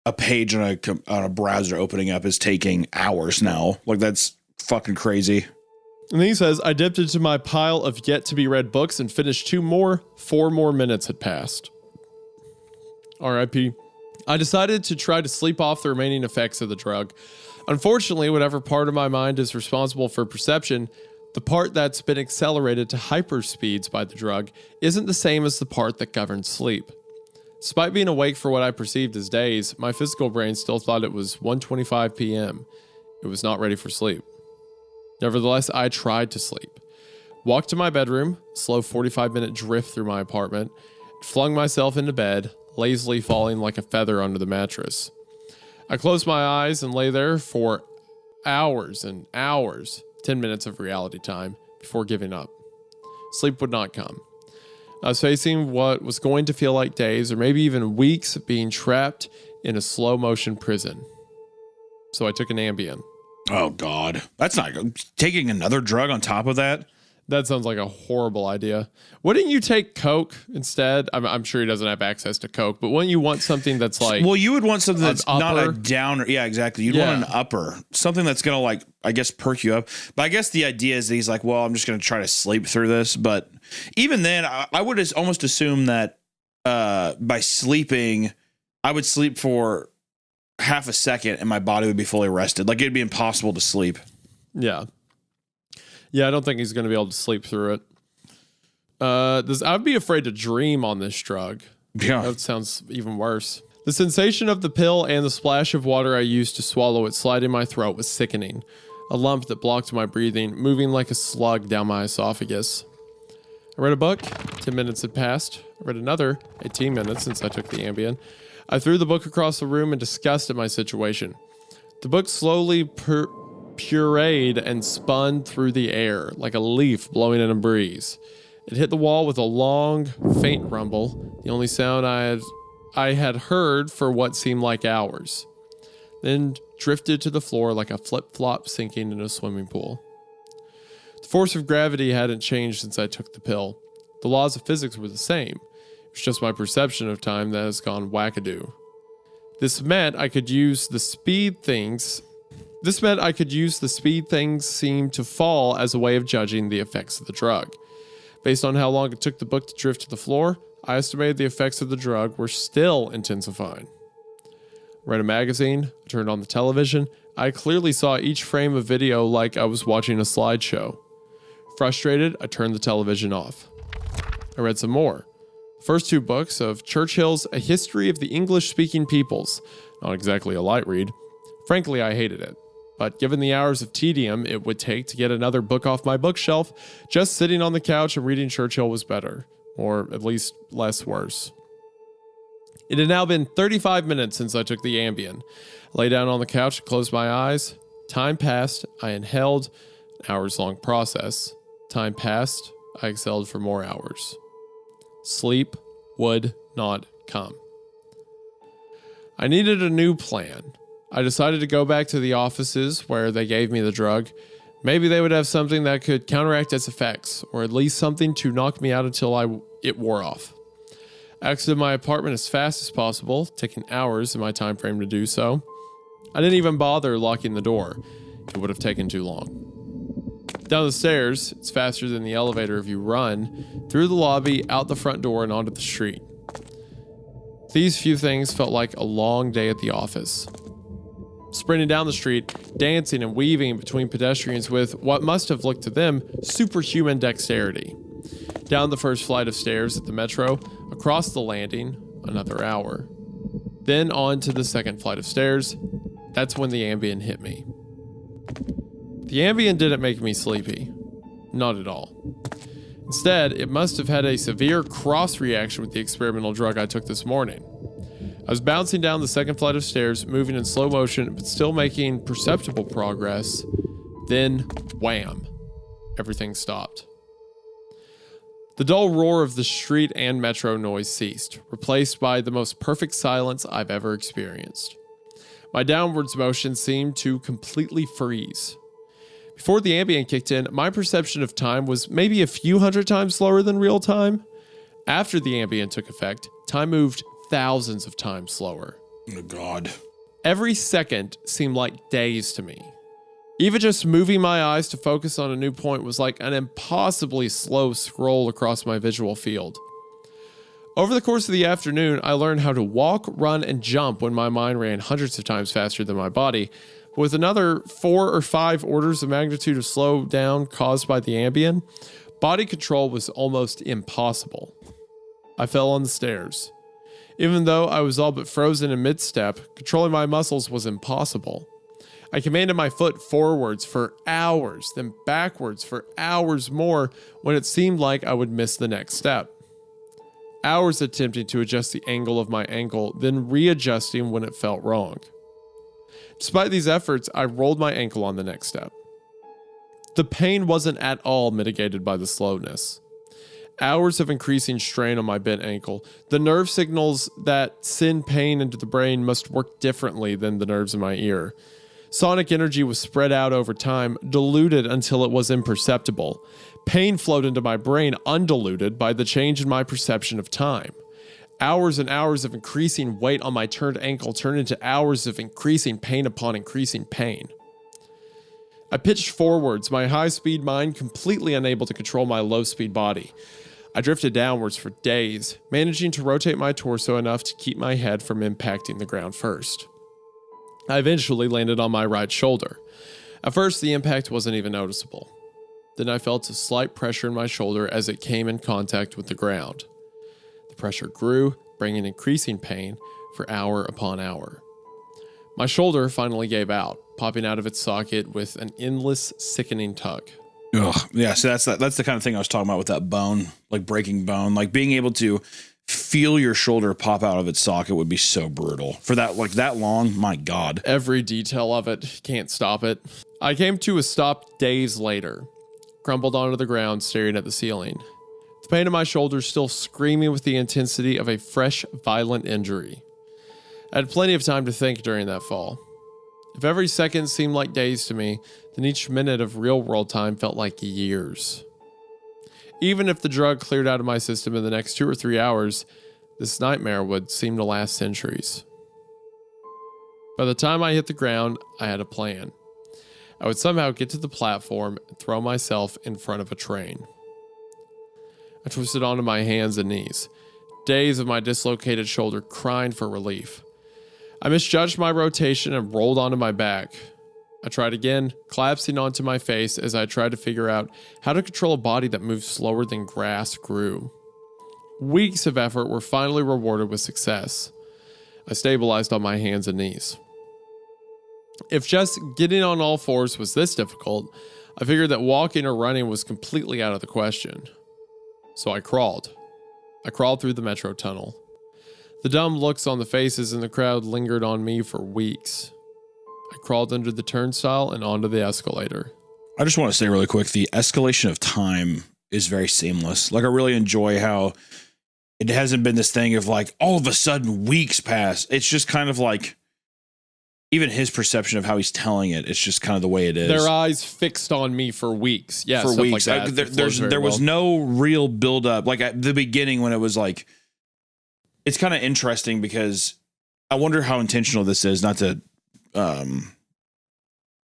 a page on a browser opening up is taking hours now. Like that's fucking crazy. And then he says, I dipped into my pile of yet to be read books and finished 2 more. 4 more minutes had passed. R.I.P. I decided to try to sleep off the remaining effects of the drug. Unfortunately, whatever part of my mind is responsible for perception, the part that's been accelerated to hyperspeeds by the drug isn't the same as the part that governs sleep. Despite being awake for what I perceived as days, my physical brain still thought it was 1:25 p.m. It was not ready for sleep. Nevertheless, I tried to sleep. Walked to my bedroom, slow 45-minute drift through my apartment, flung myself into bed, lazily falling like a feather onto the mattress. I closed my eyes and lay there for hours and hours, 10 minutes of reality time, before giving up. Sleep would not come. I was facing what was going to feel like days or maybe even weeks of being trapped in a slow-motion prison. So I took an Ambien. Oh, God. That's not good. Taking another drug on top of that? That sounds like a horrible idea. Wouldn't you take Coke instead? I'm sure he doesn't have access to Coke, but wouldn't you want something that's like... Well, you would want something that's not a downer. Yeah, exactly. You'd want an upper. Something that's going to, like, I guess, perk you up. But I guess the idea is that he's like, well, I'm just going to try to sleep through this. But even then, I would almost assume that by sleeping, I would sleep for half a second and my body would be fully rested. Like, it'd be impossible to sleep. Yeah. Yeah, I don't think he's going to be able to sleep through it. I'd be afraid to dream on this drug. Yeah. That sounds even worse. The sensation of the pill and the splash of water I used to swallow it slide in my throat was sickening. A lump that blocked my breathing, moving like a slug down my esophagus. I read a book. 10 minutes had passed. I read another. 18 minutes since I took the Ambien. I threw the book across the room in disgust at my situation. The book slowly pureed and spun through the air like a leaf blowing in a breeze. It hit the wall with a long, faint rumble, the only sound I had heard for what seemed like hours. Then drifted to the floor like a flip-flop sinking in a swimming pool. The force of gravity hadn't changed since I took the pill. The laws of physics were the same. It was just my perception of time that has gone wackadoo. This meant I could use the speed things seemed to fall as a way of judging the effects of the drug. Based on how long it took the book to drift to the floor, I estimated the effects of the drug were still intensifying. I read a magazine, I turned on the television. I clearly saw each frame of video like I was watching a slideshow. Frustrated, I turned the television off. I read some more. The first 2 books of Churchill's A History of the English-Speaking Peoples. Not exactly a light read. Frankly, I hated it. But given the hours of tedium it would take to get another book off my bookshelf, just sitting on the couch and reading Churchill was better. Or at least less worse. It had now been 35 minutes since I took the Ambien. I lay down on the couch and closed my eyes. Time passed. I inhaled. An hours-long process. Time passed. I exhaled for more hours. Sleep would not come. I needed a new plan. I decided to go back to the offices where they gave me the drug. Maybe they would have something that could counteract its effects, or at least something to knock me out until it wore off. I exited my apartment as fast as possible, taking hours in my time frame to do so. I didn't even bother locking the door. It would have taken too long. Down the stairs, it's faster than the elevator if you run, through the lobby, out the front door, and onto the street. These few things felt like a long day at the office. Sprinting down the street, dancing and weaving between pedestrians with what must have looked to them superhuman dexterity. Down the first flight of stairs at the metro, across the landing, another hour. Then on to the second flight of stairs. That's when the Ambien hit me. The Ambien didn't make me sleepy. Not at all. Instead, it must have had a severe cross-reaction with the experimental drug I took this morning. I was bouncing down the second flight of stairs, moving in slow motion, but still making perceptible progress. Then, wham, everything stopped. The dull roar of the street and metro noise ceased, replaced by the most perfect silence I've ever experienced. My downwards motion seemed to completely freeze. Before the ambient kicked in, my perception of time was maybe a few hundred times slower than real time. After the ambient took effect, time moved thousands of times slower. Oh, God. Every second seemed like days to me. Even just moving my eyes to focus on a new point was like an impossibly slow scroll across my visual field. Over the course of the afternoon, I learned how to walk, run, and jump when my mind ran hundreds of times faster than my body. With another 4 or 5 orders of magnitude of slow down caused by the Ambien, body control was almost impossible. I fell on the stairs. Even though I was all but frozen in mid-step, controlling my muscles was impossible. I commanded my foot forwards for hours, then backwards for hours more when it seemed like I would miss the next step. Hours attempting to adjust the angle of my ankle, then readjusting when it felt wrong. Despite these efforts, I rolled my ankle on the next step. The pain wasn't at all mitigated by the slowness. Hours of increasing strain on my bent ankle. The nerve signals that send pain into the brain must work differently than the nerves in my ear. Sonic energy was spread out over time, diluted until it was imperceptible. Pain flowed into my brain undiluted by the change in my perception of time. Hours and hours of increasing weight on my turned ankle turned into hours of increasing pain upon increasing pain. I pitched forwards, my high-speed mind completely unable to control my low-speed body. I drifted downwards for days, managing to rotate my torso enough to keep my head from impacting the ground first. I eventually landed on my right shoulder. At first, the impact wasn't even noticeable. Then I felt a slight pressure in my shoulder as it came in contact with the ground. The pressure grew, bringing increasing pain for hour upon hour. My shoulder finally gave out, popping out of its socket with an endless, sickening tug. Ugh. Yeah, so that's the kind of thing I was talking about with that bone, like breaking bone, like being able to feel your shoulder pop out of its socket would be so brutal. For that, like that long, my God. Every detail of it, can't stop it. I came to a stop days later, crumpled onto the ground, staring at the ceiling. The pain in my shoulder still screaming with the intensity of a fresh, violent injury. I had plenty of time to think during that fall. If every second seemed like days to me, then each minute of real-world time felt like years. Even if the drug cleared out of my system in the next 2 or 3 hours, this nightmare would seem to last centuries. By the time I hit the ground, I had a plan. I would somehow get to the platform and throw myself in front of a train. I twisted onto my hands and knees, days of my dislocated shoulder crying for relief. I misjudged my rotation and rolled onto my back. I tried again, collapsing onto my face as I tried to figure out how to control a body that moved slower than grass grew. Weeks of effort were finally rewarded with success. I stabilized on my hands and knees. If just getting on all fours was this difficult, I figured that walking or running was completely out of the question. So I crawled. I crawled through the metro tunnel. The dumb looks on the faces in the crowd lingered on me for weeks. I crawled under the turnstile and onto the escalator. I just want to say really quick, the escalation of time is very seamless. Like I really enjoy how it hasn't been this thing of like all of a sudden weeks pass. It's just kind of like even his perception of how he's telling it. It's just kind of the way it is. Their eyes fixed on me for weeks. Yeah, for weeks. Like that. There was no real build up. Like at the beginning when it was like, it's kind of interesting because I wonder how intentional this is, not to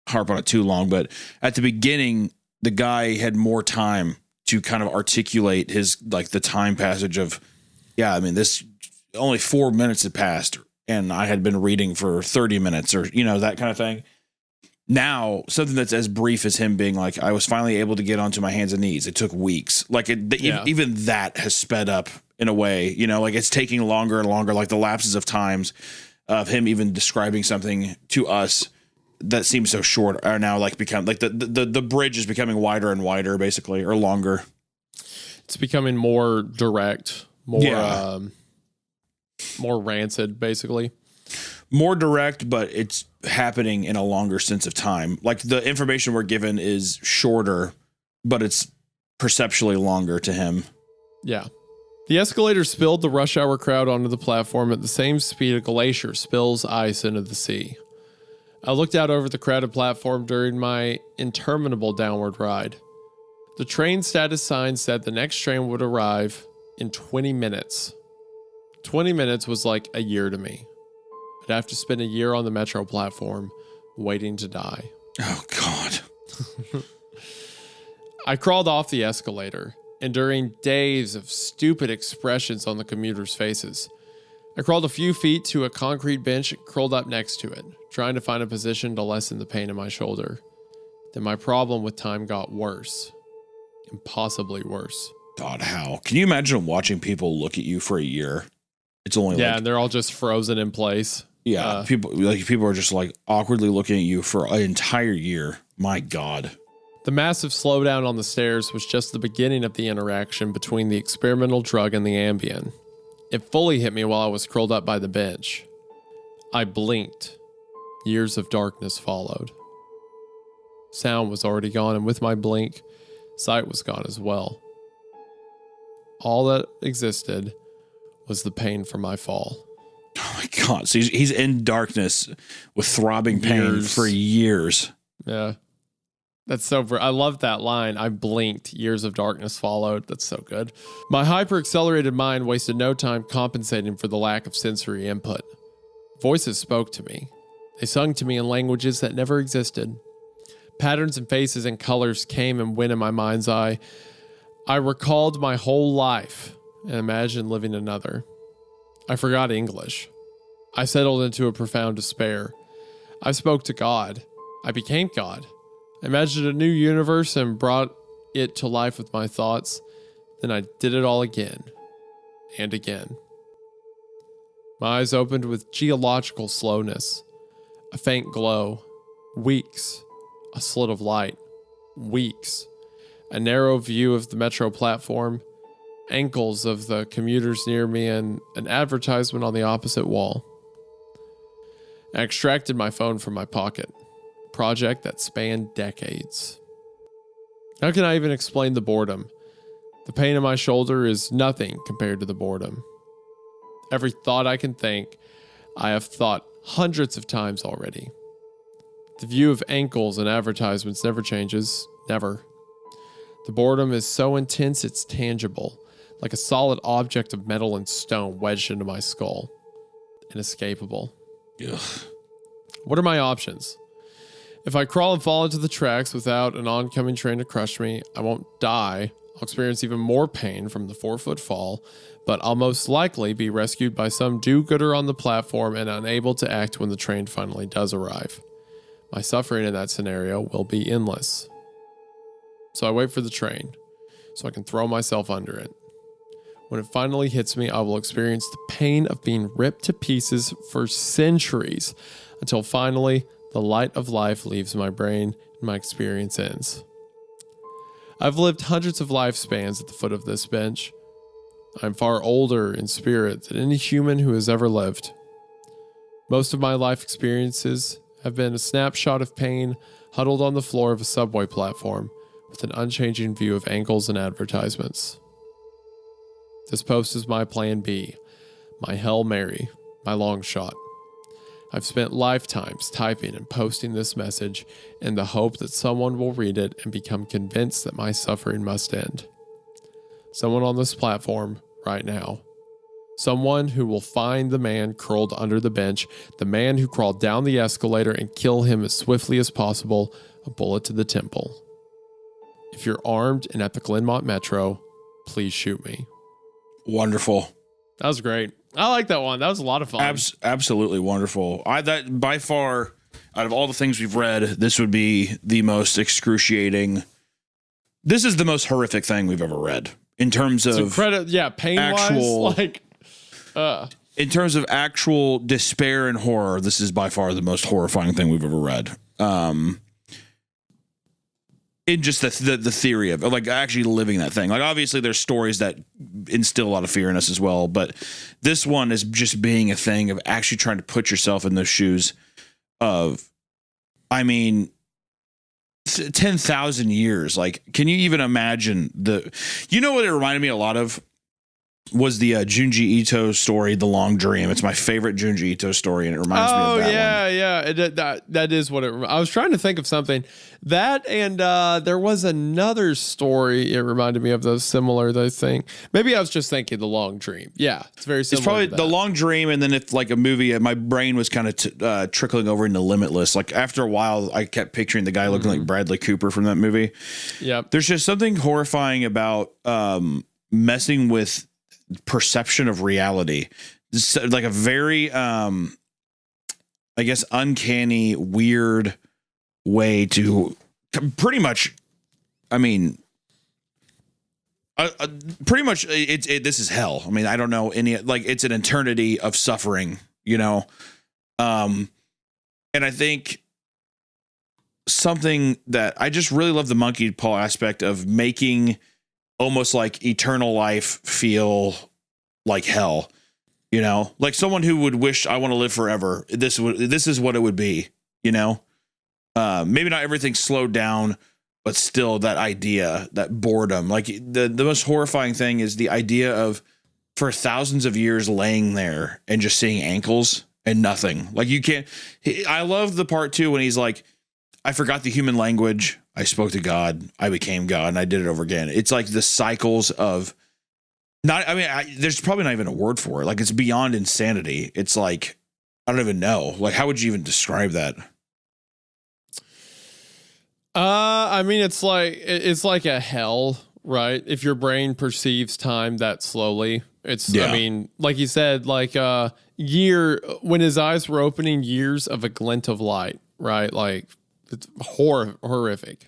harp on it too long, but at the beginning, the guy had more time to kind of articulate his, like the time passage of, yeah, I mean, this only 4 minutes had passed and I had been reading for 30 minutes or, you know, that kind of thing. Now, something that's as brief as him being like, I was finally able to get onto my hands and knees. It took weeks. Like even that has sped up in a way, you know, like it's taking longer and longer, like the lapses of times of him even describing something to us that seems so short are now like become like the bridge is becoming wider and wider basically, or longer. It's becoming more direct, more rancid basically. More direct, but it's happening in a longer sense of time. Like the information we're given is shorter, but it's perceptually longer to him. Yeah. The escalator spilled the rush hour crowd onto the platform at the same speed a glacier spills ice into the sea. I looked out over the crowded platform during my interminable downward ride. The train status sign said the next train would arrive in 20 minutes. 20 minutes was like a year to me. I'd have to spend a year on the metro platform waiting to die. Oh, God. I crawled off the escalator, enduring days of stupid expressions on the commuters' faces. I crawled a few feet to a concrete bench and curled up next to it, trying to find a position to lessen the pain in my shoulder. Then my problem with time got worse. Impossibly worse. God, how? Can you imagine watching people look at you for a year? It's only and they're all just frozen in place. Yeah, people are just like awkwardly looking at you for an entire year. My God. The massive slowdown on the stairs was just the beginning of the interaction between the experimental drug and the Ambien. It fully hit me while I was curled up by the bench. I blinked. Years of darkness followed. Sound was already gone, and with my blink, sight was gone as well. All that existed was the pain from my fall. Oh my God. So he's in darkness with throbbing pain for years. Yeah. That's so, I love that line. I blinked. Years of darkness followed. That's so good. My hyper-accelerated mind wasted no time compensating for the lack of sensory input. Voices spoke to me. They sung to me in languages that never existed. Patterns and faces and colors came and went in my mind's eye. I recalled my whole life and imagined living another. I forgot English. I settled into a profound despair. I spoke to God. I became God. I imagined a new universe and brought it to life with my thoughts. Then I did it all again and again. My eyes opened with geological slowness. A faint glow. Weeks. A slit of light. Weeks. A narrow view of the metro platform. Ankles of the commuters near me and an advertisement on the opposite wall. I extracted my phone from my pocket. Project that spanned decades. How can I even explain the boredom? The pain in my shoulder is nothing compared to the boredom. Every thought I can think, I have thought hundreds of times already. The view of ankles and advertisements never changes. Never. The boredom is so intense it's tangible, like a solid object of metal and stone wedged into my skull. Inescapable. Ugh. What are my options? If I crawl and fall into the tracks without an oncoming train to crush me, I won't die. I'll experience even more pain from the 4-foot fall, but I'll most likely be rescued by some do-gooder on the platform and unable to act when the train finally does arrive. My suffering in that scenario will be endless. So I wait for the train, so I can throw myself under it. When it finally hits me, I will experience the pain of being ripped to pieces for centuries, until finally the light of life leaves my brain and my experience ends. I've lived hundreds of lifespans at the foot of this bench. I'm far older in spirit than any human who has ever lived. Most of my life experiences have been a snapshot of pain huddled on the floor of a subway platform with an unchanging view of ankles and advertisements. This post is my plan B, my Hail Mary, my long shot. I've spent lifetimes typing and posting this message in the hope that someone will read it and become convinced that my suffering must end. Someone on this platform right now. Someone who will find the man curled under the bench, the man who crawled down the escalator, and kill him as swiftly as possible, a bullet to the temple. If you're armed and at the Glenmont Metro, please shoot me. Wonderful. That was great. I like that one. That was a lot of fun. Absolutely wonderful. That by far, out of all the things we've read, this would be the most excruciating. This is the most horrific thing we've ever read in terms of pain-wise. In terms of actual despair and horror, this is by far the most horrifying thing we've ever read. In just the theory of like actually living that thing. Like obviously there's stories that instill a lot of fear in us as well, but this one is just being a thing of actually trying to put yourself in those shoes of, 10,000 years. Like, can you even imagine you know what it reminded me a lot of? was the Junji Ito story, The Long Dream. It's my favorite Junji Ito story, and it reminds me of that one. Yeah. That is what it. I was trying to think of something that, and there was another story. It reminded me of those thing. Maybe I was just thinking The Long Dream. Yeah, it's very similar. It's probably The Long Dream, and then if like a movie, my brain was kind of trickling over into Limitless. Like after a while, I kept picturing the guy looking like Bradley Cooper from that movie. Yeah, there's just something horrifying about messing with perception of reality. It's like a very I guess uncanny, weird way to pretty much, I mean, pretty much this is hell. I mean, I don't know any, like it's an eternity of suffering, you know? And I think something that I just really love the monkey paw aspect of making almost like eternal life feel like hell, you know, like someone who would wish I want to live forever. This is what it would be, you know, maybe not everything slowed down, but still that idea, that boredom, like the most horrifying thing is the idea of for thousands of years laying there and just seeing ankles and nothing. Like you can't, I love the part too, when he's like, I forgot the human language. I spoke to God. I became God, and I did it over again. It's like the cycles of there's probably not even a word for it. Like it's beyond insanity. It's like, I don't even know. Like, how would you even describe that? I mean, it's like a hell, right? If your brain perceives time that slowly, I mean, like you said, like when his eyes were opening, years of a glint of light, right? Like it's horrific.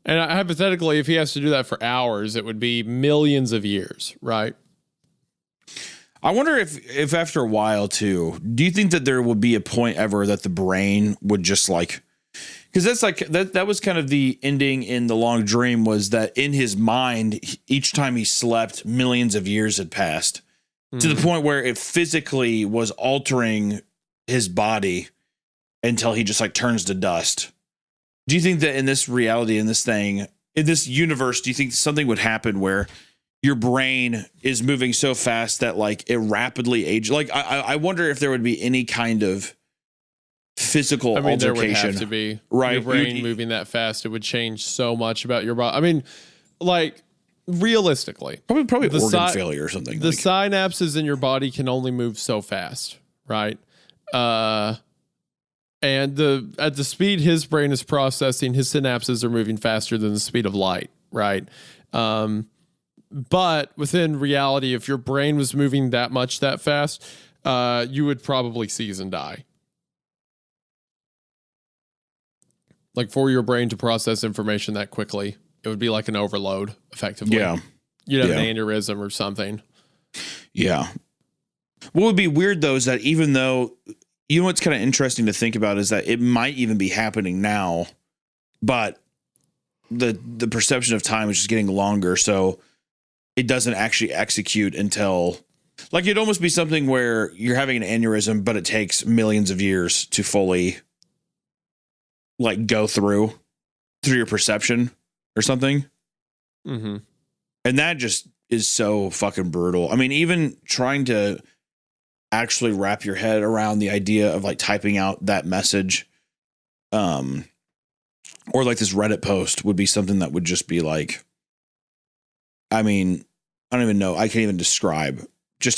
And hypothetically, if he has to do that for hours, it would be millions of years, right? I wonder if after a while too, do you think that there would be a point ever that the brain would just like, because that's like that was kind of the ending in The Long Dream, was that in his mind, each time he slept, millions of years had passed to the point where it physically was altering his body until he just like turns to dust. Do you think that in this reality, in this thing, in this universe, do you think something would happen where your brain is moving so fast that like it rapidly ages? Like I wonder if there would be any kind of physical altercation. There would have to be, right? Your brain moving that fast, it would change so much about your body. I mean, like realistically, probably organ failure or something. The synapses in your body can only move so fast, right? And at the speed his brain is processing, his synapses are moving faster than the speed of light, right? But within reality, if your brain was moving that fast, you would probably seize and die. Like for your brain to process information that quickly, it would be like an overload, effectively. Yeah. You'd have an aneurysm or something. Yeah. What would be weird though is that even though, you know what's kind of interesting to think about is that it might even be happening now, but the perception of time is just getting longer, so it doesn't actually execute until, like, it'd almost be something where you're having an aneurysm, but it takes millions of years to fully like go through your perception or something. Mm-hmm. And that just is so fucking brutal. I mean, even trying to actually wrap your head around the idea of like typing out that message, or like this Reddit post would be something that would just be like, I mean, I don't even know. I can't even describe, just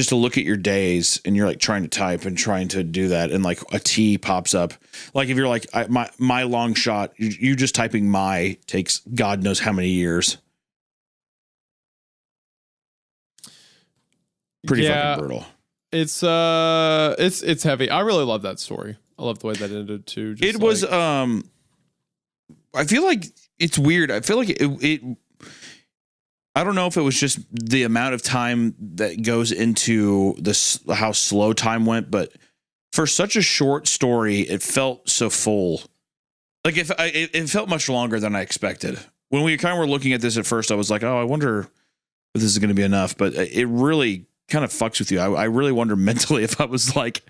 to look at your days and you're like trying to type and trying to do that. And like a T pops up. Like if you're like my long shot, you just typing my takes God knows how many years. Pretty fucking brutal. It's heavy. I really love that story. I love the way that ended too. It was I feel like it's weird. I feel like it I don't know if it was just the amount of time that goes into this, how slow time went, but for such a short story, it felt so full. Like it felt much longer than I expected. When we kind of were looking at this at first, I was like, oh, I wonder if this is going to be enough, but it really kind of fucks with you. I really wonder mentally if I was like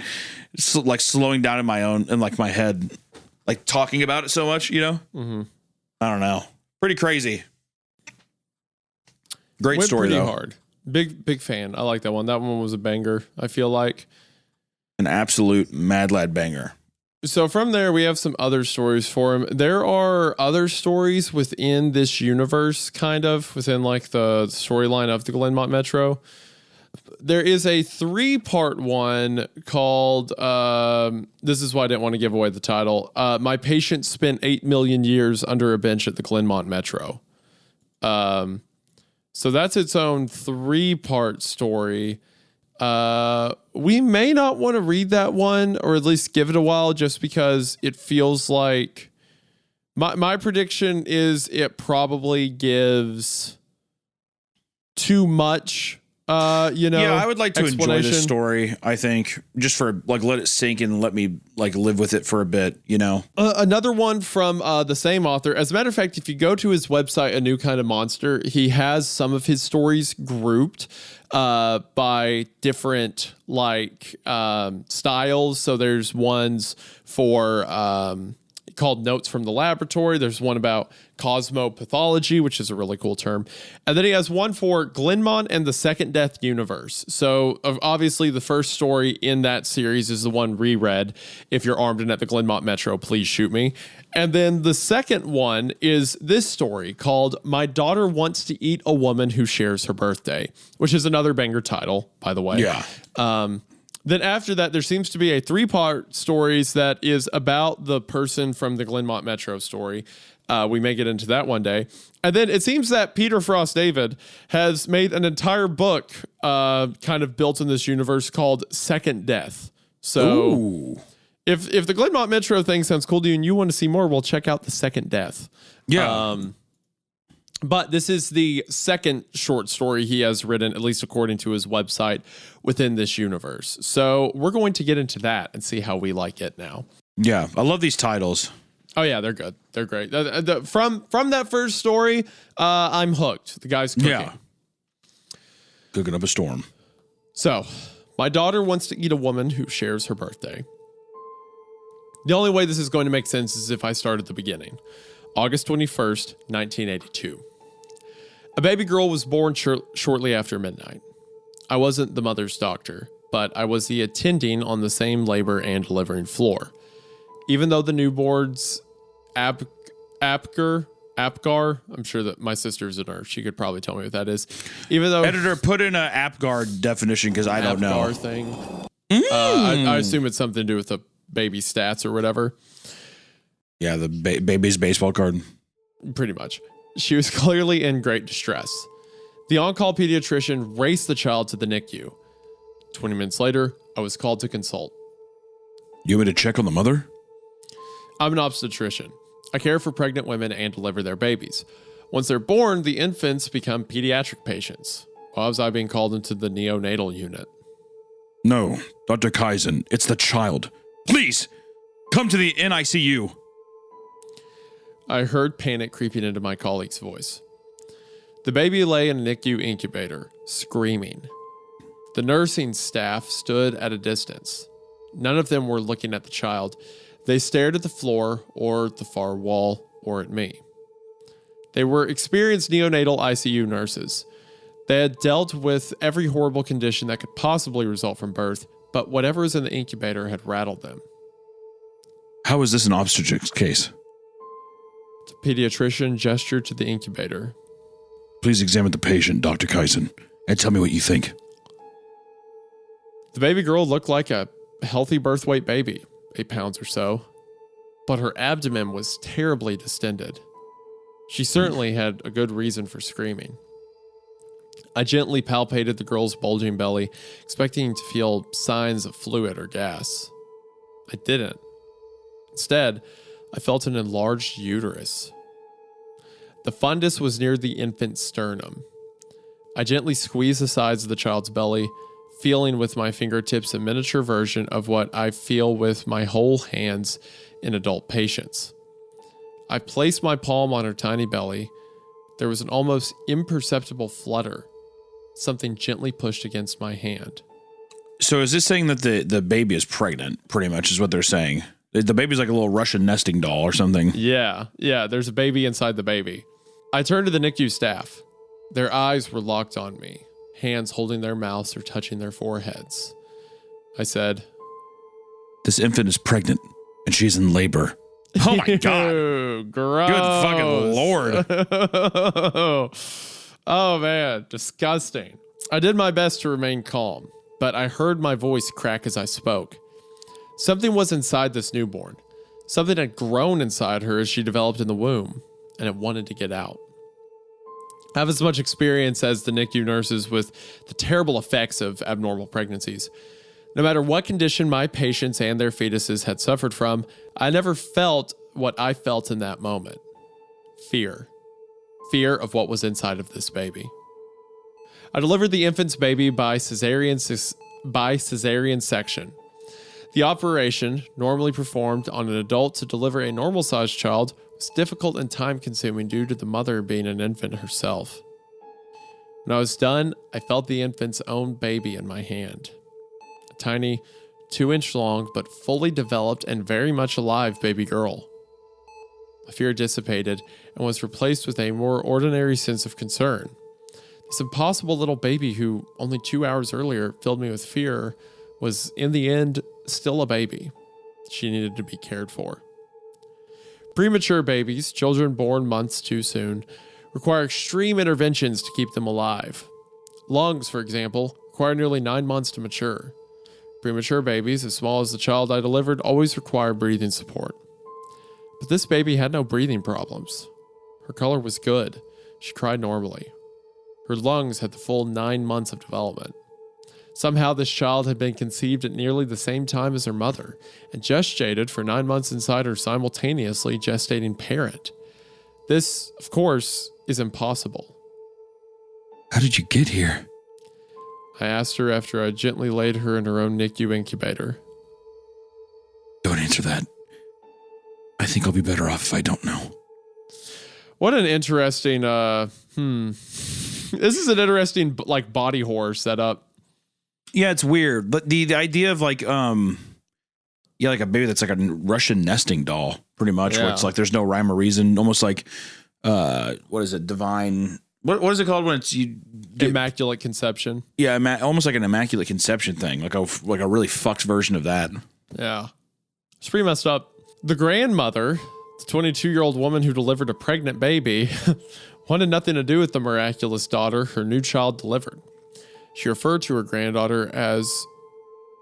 slowing down in my own, in like my head, like talking about it so much, you know? Mm-hmm. I don't know. Pretty crazy. Great Went story, pretty though. hard. Big fan. I like that one. That one was a banger, I feel like. An absolute mad lad banger. So from there, we have some other stories for him. There are other stories within this universe, kind of, within like the storyline of the Glenmont Metro. There is a 3-part one called, this is why I didn't want to give away the title, My Patient Spent 8 Million Years Under a Bench at the Glenmont Metro. So that's its own 3-part story. We may not want to read that one, or at least give it a while, just because it feels like my prediction is it probably gives too much. Yeah, I would like to enjoy explanation. this story. I think just for like let it sink and let me like live with it for a bit. Another one from the same author. As a matter of fact, if you go to his website, A New Kind of Monster, he has some of his stories grouped by different styles. So there's ones for called Notes from the Laboratory. There's one about cosmopathology, which is a really cool term. And then he has one for Glenmont and the Second Death Universe. So obviously the first story in that series is the one reread. If you're armed and at the Glenmont Metro, please shoot me. And then the second one is this story called My Daughter Wants to Eat a Woman Who Shares Her Birthday, which is another banger title, by the way. Yeah. Then after that, there seems to be a 3-part stories that is about the person from the Glenmont Metro story. We may get into that one day. And then it seems that Peter Frost David has made an entire book kind of built in this universe called Second Death. So Ooh. if the Glenmont Metro thing sounds cool to you and you want to see more, well, check out the Second Death. Yeah. But this is the second short story he has written, at least according to his website, within this universe. So we're going to get into that and see how we like it now. Yeah. I love these titles. Oh, yeah, they're good. They're great. From that first story, I'm hooked. The guy's cooking. Yeah. Cooking up a storm. So, my daughter wants to eat a woman who shares her birthday. The only way this is going to make sense is if I start at the beginning. August 21st, 1982. A baby girl was born shortly after midnight. I wasn't the mother's doctor, but I was the attending on the same labor and delivering floor. Even though the newborn's Apgar, I'm sure that my sister's a nurse. She could probably tell me what that is. Even though Editor, put in a Apgar definition because I don't know. Apgar thing. I assume it's something to do with the baby stats or whatever. Yeah, the baby's baseball card. Pretty much. She was clearly in great distress. The on-call pediatrician raced the child to the NICU. 20 minutes later, I was called to consult. You want me to check on the mother? I'm an obstetrician. I care for pregnant women and deliver their babies. Once they're born, the infants become pediatric patients. Why was I being called into the neonatal unit? No, Dr. Kaizen, it's the child. Please, come to the NICU. I heard panic creeping into my colleague's voice. The baby lay in a NICU incubator, screaming. The nursing staff stood at a distance. None of them were looking at the child. They stared at the floor or the far wall or at me. They were experienced neonatal ICU nurses. They had dealt with every horrible condition that could possibly result from birth, but whatever was in the incubator had rattled them. How is this an obstetrics case? The pediatrician gestured to the incubator. Please examine the patient, Dr. Kaizen, and tell me what you think. The baby girl looked like a healthy birth weight baby, 8 pounds or so, but her abdomen was terribly distended. She certainly had a good reason for screaming. I gently palpated the girl's bulging belly, expecting to feel signs of fluid or gas. I didn't. Instead, I felt an enlarged uterus. The fundus was near the infant's sternum. I gently squeezed the sides of the child's belly, feeling with my fingertips a miniature version of what I feel with my whole hands in adult patients. I placed my palm on her tiny belly. There was an almost imperceptible flutter. Something gently pushed against my hand. So is this saying that the baby is pregnant, pretty much is what they're saying? The baby's like a little Russian nesting doll or something. Yeah, there's a baby inside the baby. I turned to the NICU staff. Their eyes were locked on me, hands holding their mouths or touching their foreheads. I said, "This infant is pregnant, and she's in labor." Oh my God. Gross. Good fucking Lord. Oh man, disgusting. I did my best to remain calm, but I heard my voice crack as I spoke. Something was inside this newborn. Something had grown inside her as she developed in the womb, and it wanted to get out. I have as much experience as the NICU nurses with the terrible effects of abnormal pregnancies. No matter what condition my patients and their fetuses had suffered from, I never felt what I felt in that moment. Fear. Fear of what was inside of this baby. I delivered the infant's baby by cesarean section. The operation, normally performed on an adult to deliver a normal-sized child, was difficult and time-consuming due to the mother being an infant herself. When I was done, I felt the infant's own baby in my hand. A tiny, 2-inch long, but fully developed and very much alive baby girl. My fear dissipated and was replaced with a more ordinary sense of concern. This impossible little baby who only 2 hours earlier filled me with fear was, in the end, still a baby. She needed to be cared for. Premature babies, children born months too soon, require extreme interventions to keep them alive. Lungs, for example, require nearly 9 months to mature. Premature babies, as small as the child I delivered, always require breathing support. But this baby had no breathing problems. Her color was good. She cried normally. Her lungs had the full 9 months of development. Somehow this child had been conceived at nearly the same time as her mother and gestated for 9 months inside her simultaneously gestating parent. This, of course, is impossible. "How did you get here?" I asked her after I gently laid her in her own NICU incubator. "Don't answer that. I think I'll be better off if I don't know." What an interesting, This is an interesting, body horror setup. Yeah, it's weird. But the idea of like a baby that's like a Russian nesting doll, pretty much, where it's like there's no rhyme or reason, almost like, what is it? Divine. What is it called when it's Immaculate conception? Yeah, almost like an immaculate conception thing, like a really fucked version of that. Yeah, it's pretty messed up. The grandmother, the 22-year-old woman who delivered a pregnant baby, wanted nothing to do with the miraculous daughter her new child delivered. She referred to her granddaughter as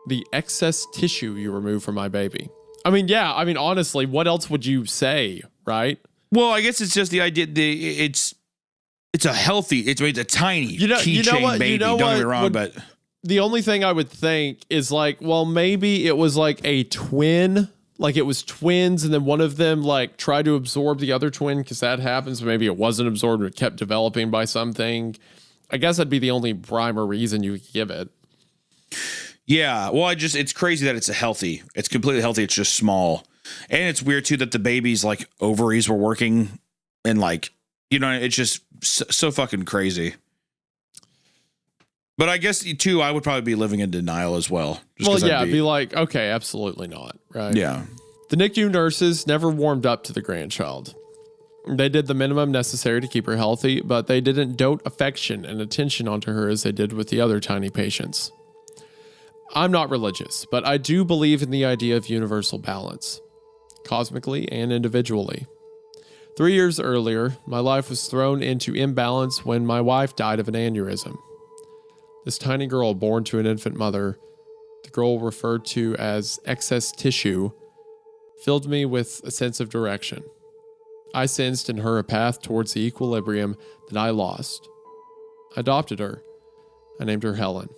the excess tissue you removed from my baby. Honestly, what else would you say, right? Well, I guess it's just the idea. It's a healthy. It's a tiny keychain baby. Don't get me wrong, but the only thing I would think is maybe it was like a twin. Like it was twins, and then one of them tried to absorb the other twin because that happens. Maybe it wasn't absorbed, but it kept developing by something. I guess that'd be the only rhyme or reason you could give it. Yeah, well, it's crazy that it's completely healthy. It's just small. And it's weird too that the baby's ovaries were working and it's just so fucking crazy. But I guess too, I would probably be living in denial as well. Be like, okay, absolutely not. Right. Yeah. The NICU nurses never warmed up to the grandchild. They did the minimum necessary to keep her healthy, but they didn't dote affection and attention onto her as they did with the other tiny patients. I'm not religious, but I do believe in the idea of universal balance, cosmically and individually. 3 years earlier, my life was thrown into imbalance when my wife died of an aneurysm. This tiny girl born to an infant mother, the girl referred to as excess tissue, filled me with a sense of direction. I sensed in her a path towards the equilibrium that I lost. I adopted her. I named her Helen.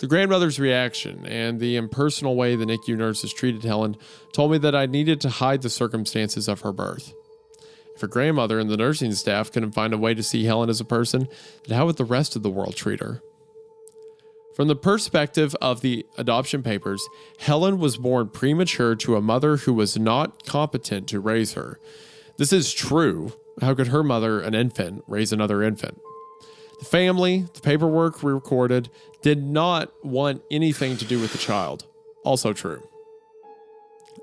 The grandmother's reaction and the impersonal way the NICU nurses treated Helen told me that I needed to hide the circumstances of her birth. If her grandmother and the nursing staff couldn't find a way to see Helen as a person, then how would the rest of the world treat her? From the perspective of the adoption papers, Helen was born premature to a mother who was not competent to raise her. This is true. How could her mother, an infant, raise another infant? The family, the paperwork we recorded, did not want anything to do with the child. Also true.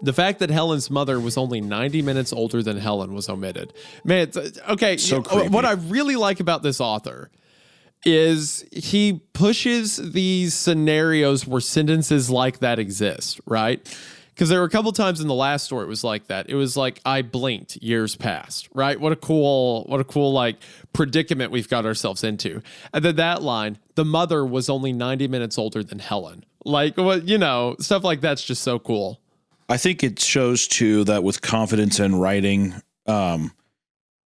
The fact that Helen's mother was only 90 minutes older than Helen was omitted. Man, okay. So creepy. What I really like about this author is he pushes these scenarios where sentences like that exist, right? Because there were a couple times in the last story it was like that. It was like, I blinked, years passed, right? What a cool like predicament we've got ourselves into. And then that line, the mother was only 90 minutes older than Helen. Like, what, stuff like that's just so cool. I think it shows too that with confidence in writing, in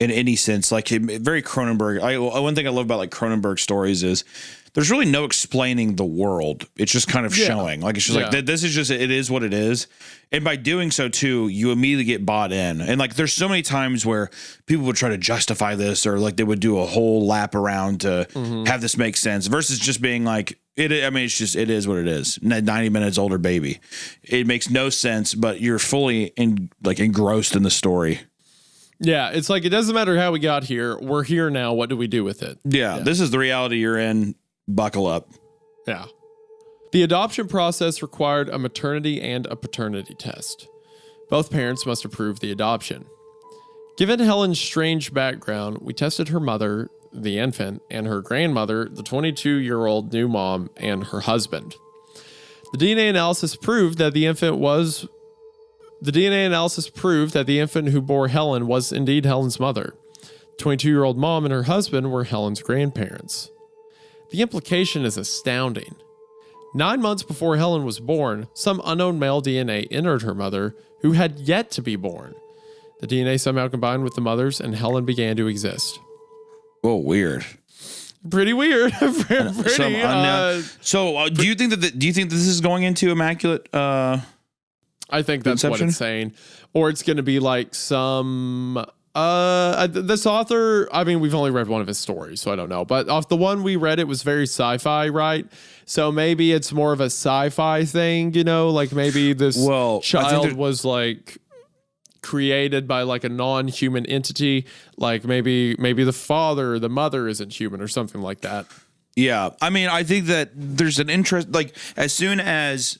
any sense, like very Cronenberg. One thing I love about like Cronenberg stories is there's really no explaining the world. It's just kind of showing. Like it's just like this is just it is what it is. And by doing so too, you immediately get bought in. And like there's so many times where people would try to justify this or like they would do a whole lap around to have this make sense versus just being like it is what it is. 90 minutes older baby. It makes no sense, but you're fully engrossed in the story. Yeah, it's like it doesn't matter how we got here. We're here now. What do we do with it? Yeah, this is the reality you're in. Buckle up. Yeah. The adoption process required a maternity and a paternity test. Both parents must approve the adoption. Given Helen's strange background, we tested her mother, the infant, and her grandmother, the 22-year-old new mom, and her husband. The DNA analysis proved that the infant who bore Helen was indeed Helen's mother. The 22-year-old mom and her husband were Helen's grandparents. The implication is astounding. 9 months before Helen was born, some unknown male DNA entered her mother, who had yet to be born. The DNA somehow combined with the mother's, and Helen began to exist. Whoa, weird. Pretty weird. Do you think that this is going into immaculate? I think that's conception? What it's saying, or it's going to be like some. This author, I mean, we've only read one of his stories, so I don't know. But off the one we read, it was very sci-fi, right? So maybe it's more of a sci-fi thing, like maybe this child was like created by like a non-human entity, like maybe the father or the mother isn't human or something like that. Yeah, I mean, I think that there's an interest. Like as soon as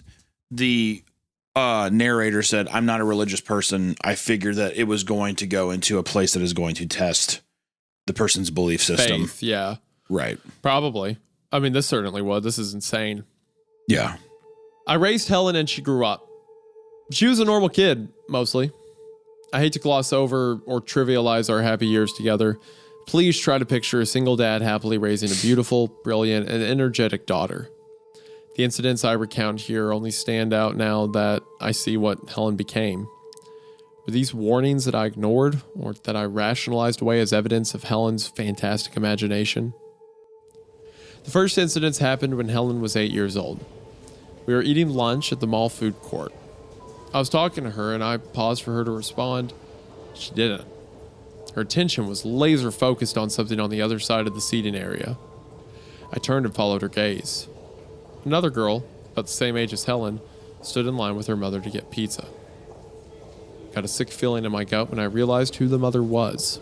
the narrator said, I'm not a religious person, I figured that it was going to go into a place that is going to test the person's belief system. Faith, yeah. Right. Probably. I mean, this certainly would. This is insane. Yeah. I raised Helen and she grew up. She was a normal kid, mostly. I hate to gloss over or trivialize our happy years together. Please try to picture a single dad happily raising a beautiful, brilliant, and energetic daughter. The incidents I recount here only stand out now that I see what Helen became. Were these warnings that I ignored or that I rationalized away as evidence of Helen's fantastic imagination? The first incidents happened when Helen was 8 years old. We were eating lunch at the mall food court. I was talking to her and I paused for her to respond. She didn't. Her attention was laser focused on something on the other side of the seating area. I turned and followed her gaze. Another girl, about the same age as Helen, stood in line with her mother to get pizza. Got a sick feeling in my gut when I realized who the mother was.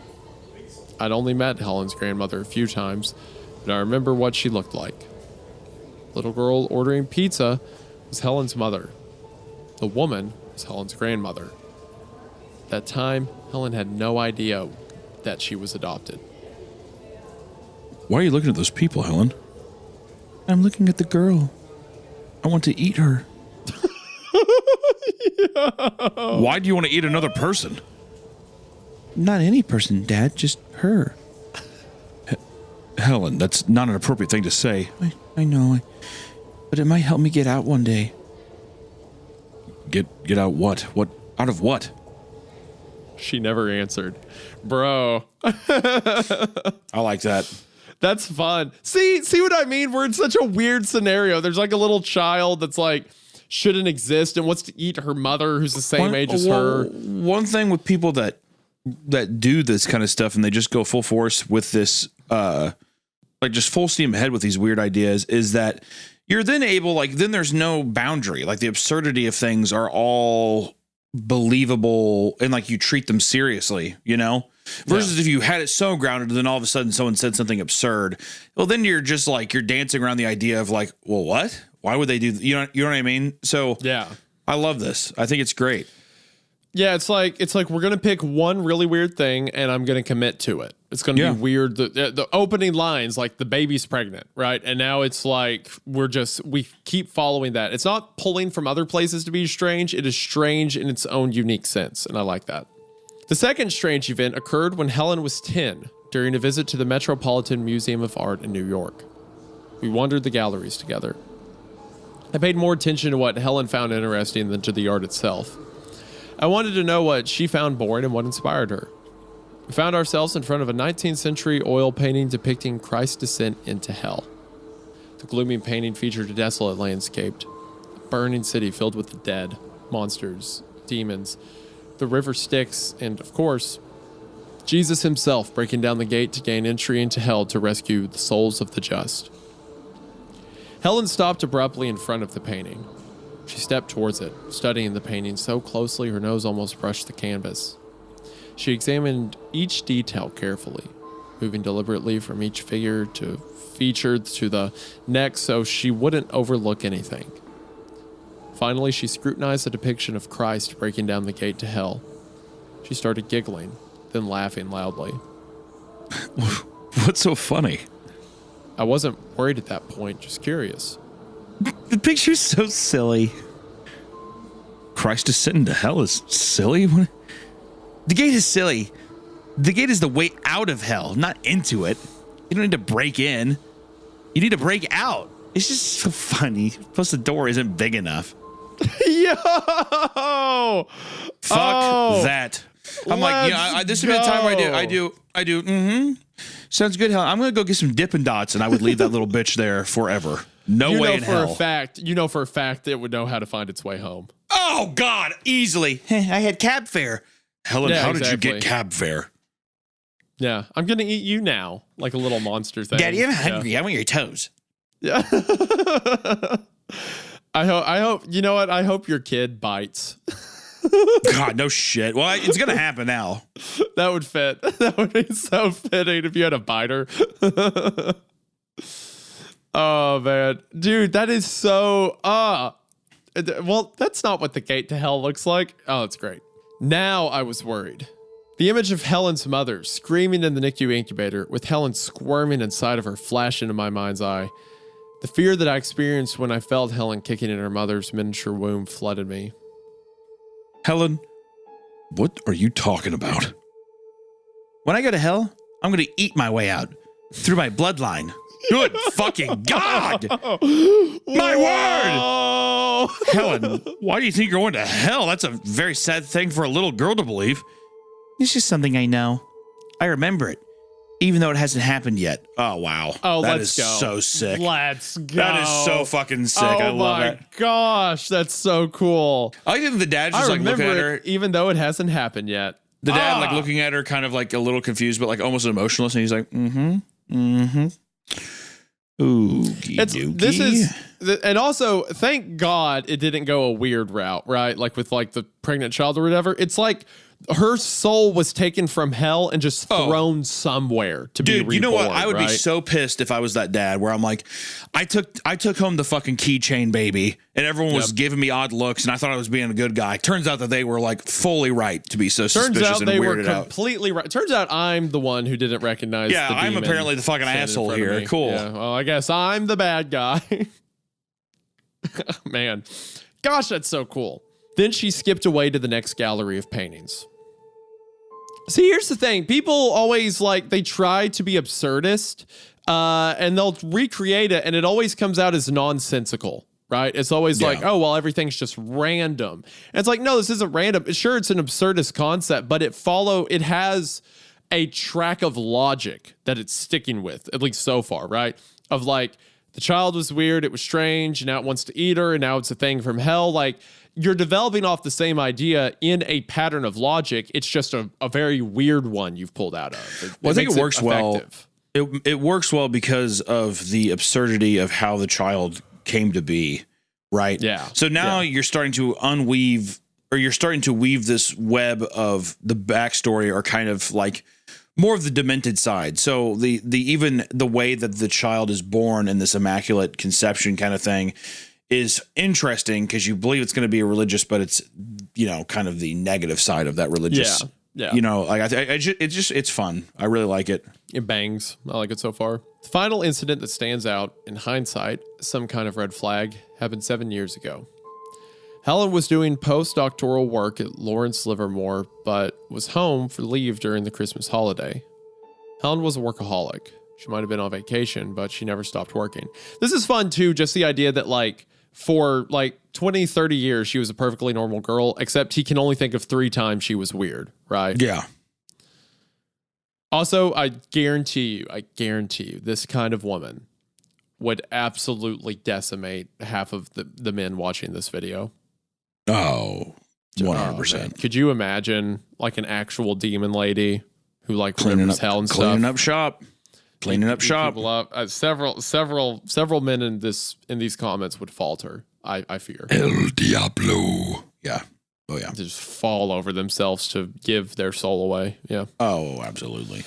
I'd only met Helen's grandmother a few times, but I remember what she looked like. The little girl ordering pizza was Helen's mother. The woman was Helen's grandmother. At that time, Helen had no idea that she was adopted. Why are you looking at those people, Helen? I'm looking at the girl. I want to eat her. Why do you want to eat another person? Not any person, Dad, just her. Helen, that's not an appropriate thing to say. I know, but it might help me get out one day. Get out what? What? Out of what? She never answered. Bro. I like that. That's fun. See what I mean? We're in such a weird scenario. There's like a little child that's like shouldn't exist and wants to eat her mother who's the same age as her. One thing with people that do this kind of stuff and they just go full force with this, like just full steam ahead with these weird ideas is that you're then able, like, then there's no boundary. Like the absurdity of things are all believable and like you treat them seriously, versus if you had it so grounded and then all of a sudden someone said something absurd. Well, then you're just like, you're dancing around the idea of like, well, what? Why would they do? You know what I mean? So yeah, I love this. I think it's great. Yeah, it's like we're gonna pick one really weird thing, and I'm gonna commit to it. It's gonna be weird. The opening lines, like the baby's pregnant, right? And now it's like we keep following that. It's not pulling from other places to be strange. It is strange in its own unique sense, and I like that. The second strange event occurred when Helen was 10 during a visit to the Metropolitan Museum of Art in New York. We wandered the galleries together. I paid more attention to what Helen found interesting than to the art itself. I wanted to know what she found boring and what inspired her. We found ourselves in front of a 19th century oil painting depicting Christ's descent into hell. The gloomy painting featured a desolate landscape, a burning city filled with the dead, monsters, demons, the river Styx, and, of course, Jesus himself breaking down the gate to gain entry into hell to rescue the souls of the just. Helen stopped abruptly in front of the painting. She stepped towards it, studying the painting so closely her nose almost brushed the canvas. She examined each detail carefully, moving deliberately from each figure to feature to the next so she wouldn't overlook anything. Finally, she scrutinized the depiction of Christ breaking down the gate to hell. She started giggling, then laughing loudly. What's so funny? I wasn't worried at that point, just curious. The picture's so silly. Christ descending to hell is silly? What? The gate is silly. The gate is the way out of hell, not into it. You don't need to break in. You need to break out. It's just so funny. Plus, the door isn't big enough. Yo! Fuck that. I'm like, yeah, this would be a time where I do, sounds good, Helen. I'm going to go get some Dippin' Dots, and I would leave that little bitch there forever. No way in hell. You know for a fact it would know how to find its way home. Oh, God, easily. I had cab fare. Helen, how did you get cab fare? Yeah, I'm going to eat you now, like a little monster thing. Daddy, I'm hungry. I want your toes. Yeah. I hope, you know what? I hope your kid bites. God, no shit. Well, it's going to happen now. That would fit. That would be so fitting if you had a biter. Oh, man. Dude, that is so... well, that's not what the gate to hell looks like. Oh, it's great. Now I was worried. The image of Helen's mother screaming in the NICU incubator with Helen squirming inside of her flashed into my mind's eye. The fear that I experienced when I felt Helen kicking in her mother's miniature womb flooded me. Helen, what are you talking about? When I go to hell, I'm going to eat my way out through my bloodline. Good fucking God! My word! Helen, why do you think you're going to hell? That's a very sad thing for a little girl to believe. It's just something I know. I remember it, even though it hasn't happened yet. Oh, wow. Oh, that let's is go. So sick. Let's go. That is so fucking sick. I love it. Oh, my gosh. That's so cool. I think the dad's just like looking at her. Even though it hasn't happened yet. The dad like looking at her kind of like a little confused, but like almost emotionless. And he's like, This is, and also thank God it didn't go a weird route, right? Like with like the pregnant child or whatever. It's like her soul was taken from hell and just thrown somewhere to be reborn. Dude, you know what? I would be so pissed if I was that dad where I'm like, I took home the fucking keychain baby and everyone was giving me odd looks and I thought I was being a good guy. Turns out that they were like fully right to be so suspicious and weirded out. Turns out they were completely right. Turns out I'm the one who didn't recognize the demon. I'm apparently the fucking asshole here. Cool. Yeah, well, I guess I'm the bad guy. Man. Gosh, that's so cool. Then she skipped away to the next gallery of paintings. See, here's the thing. People always they try to be absurdist and they'll recreate it and it always comes out as nonsensical, right? It's always like, oh, well, everything's just random. And it's like, no, this isn't random. Sure, it's an absurdist concept, but it has a track of logic that it's sticking with, at least so far, right? Of like, the child was weird, it was strange, and now it wants to eat her, and now it's a thing from hell. Like, you're developing off the same idea in a pattern of logic. It's just a very weird one you've pulled out of. I think it works well. It works well because of the absurdity of how the child came to be, right? Yeah. So now you're starting to weave this web of the backstory or kind of like more of the demented side. So even the way that the child is born in this immaculate conception kind of thing is interesting because you believe it's going to be a religious, but it's, kind of the negative side of that religious. Yeah. Like it's fun. I really like it. It bangs. I like it so far. The final incident that stands out in hindsight, some kind of red flag, happened 7 years ago. Helen was doing postdoctoral work at Lawrence Livermore, but was home for leave during the Christmas holiday. Helen was a workaholic. She might have been on vacation, but she never stopped working. This is fun too, just the idea that for 20, 30 years, she was a perfectly normal girl, except he can only think of 3 times she was weird, right? Yeah. Also, I guarantee you, this kind of woman would absolutely decimate half of the men watching this video. Oh, 100%. Could you imagine an actual demon lady who remembers hell and stuff? Cleaning up shop. People up. Several men in these comments would falter. I fear. El Diablo. Yeah. Oh yeah. Just fall over themselves to give their soul away. Yeah. Oh, absolutely.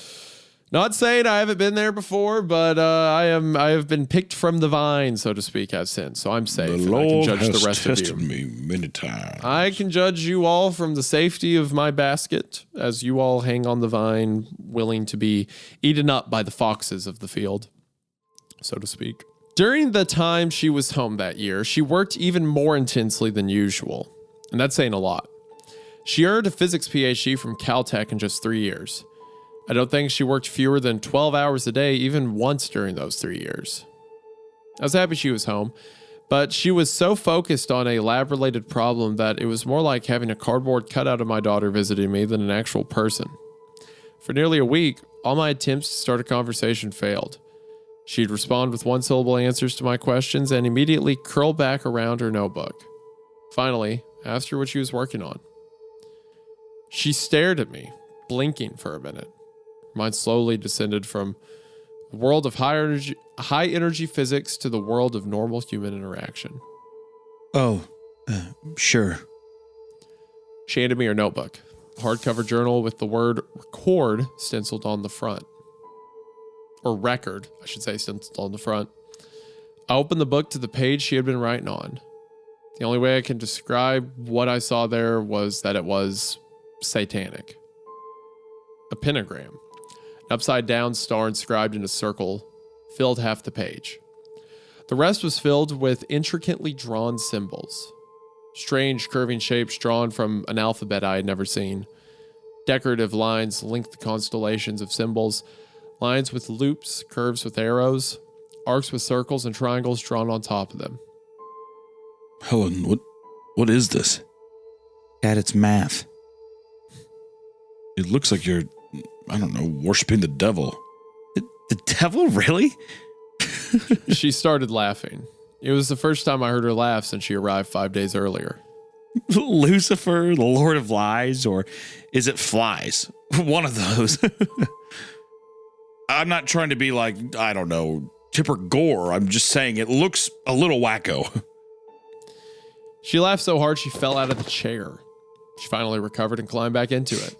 Not saying I haven't been there before, but I have been picked from the vine, so to speak, as sin. So I'm safe. The Lord I can judge has the rest tested of you. me many times. I can judge you all from the safety of my basket, as you all hang on the vine, willing to be eaten up by the foxes of the field, so to speak. During the time she was home that year, she worked even more intensely than usual. And that's saying a lot. She earned a physics PhD from Caltech in just 3 years. I don't think she worked fewer than 12 hours a day even once during those 3 years. I was happy she was home, but she was so focused on a lab-related problem that it was more like having a cardboard cutout of my daughter visiting me than an actual person. For nearly a week, all my attempts to start a conversation failed. She'd respond with one-syllable answers to my questions and immediately curl back around her notebook. Finally, I asked her what she was working on. She stared at me, blinking for a minute. Her mind slowly descended from the world of high energy physics to the world of normal human interaction. Oh, sure. She handed me her notebook, a hardcover journal with the word record stenciled on the front. Or record, I should say, stenciled on the front. I opened the book to the page she had been writing on. The only way I can describe what I saw there was that it was satanic. A pentagram, an upside-down star inscribed in a circle, filled half the page. The rest was filled with intricately drawn symbols. Strange curving shapes drawn from an alphabet I had never seen. Decorative lines linked the constellations of symbols, lines with loops, curves with arrows, arcs with circles and triangles drawn on top of them. Helen, what is this? Dad, it's math. It looks like you're, I don't know, worshiping the devil. The devil, really? She started laughing. It was the first time I heard her laugh since she arrived 5 days earlier. Lucifer, the Lord of Lies, or is it flies? One of those. I'm not trying to be like, I don't know, Tipper Gore. I'm just saying it looks a little wacko. She laughed so hard she fell out of the chair. She finally recovered and climbed back into it.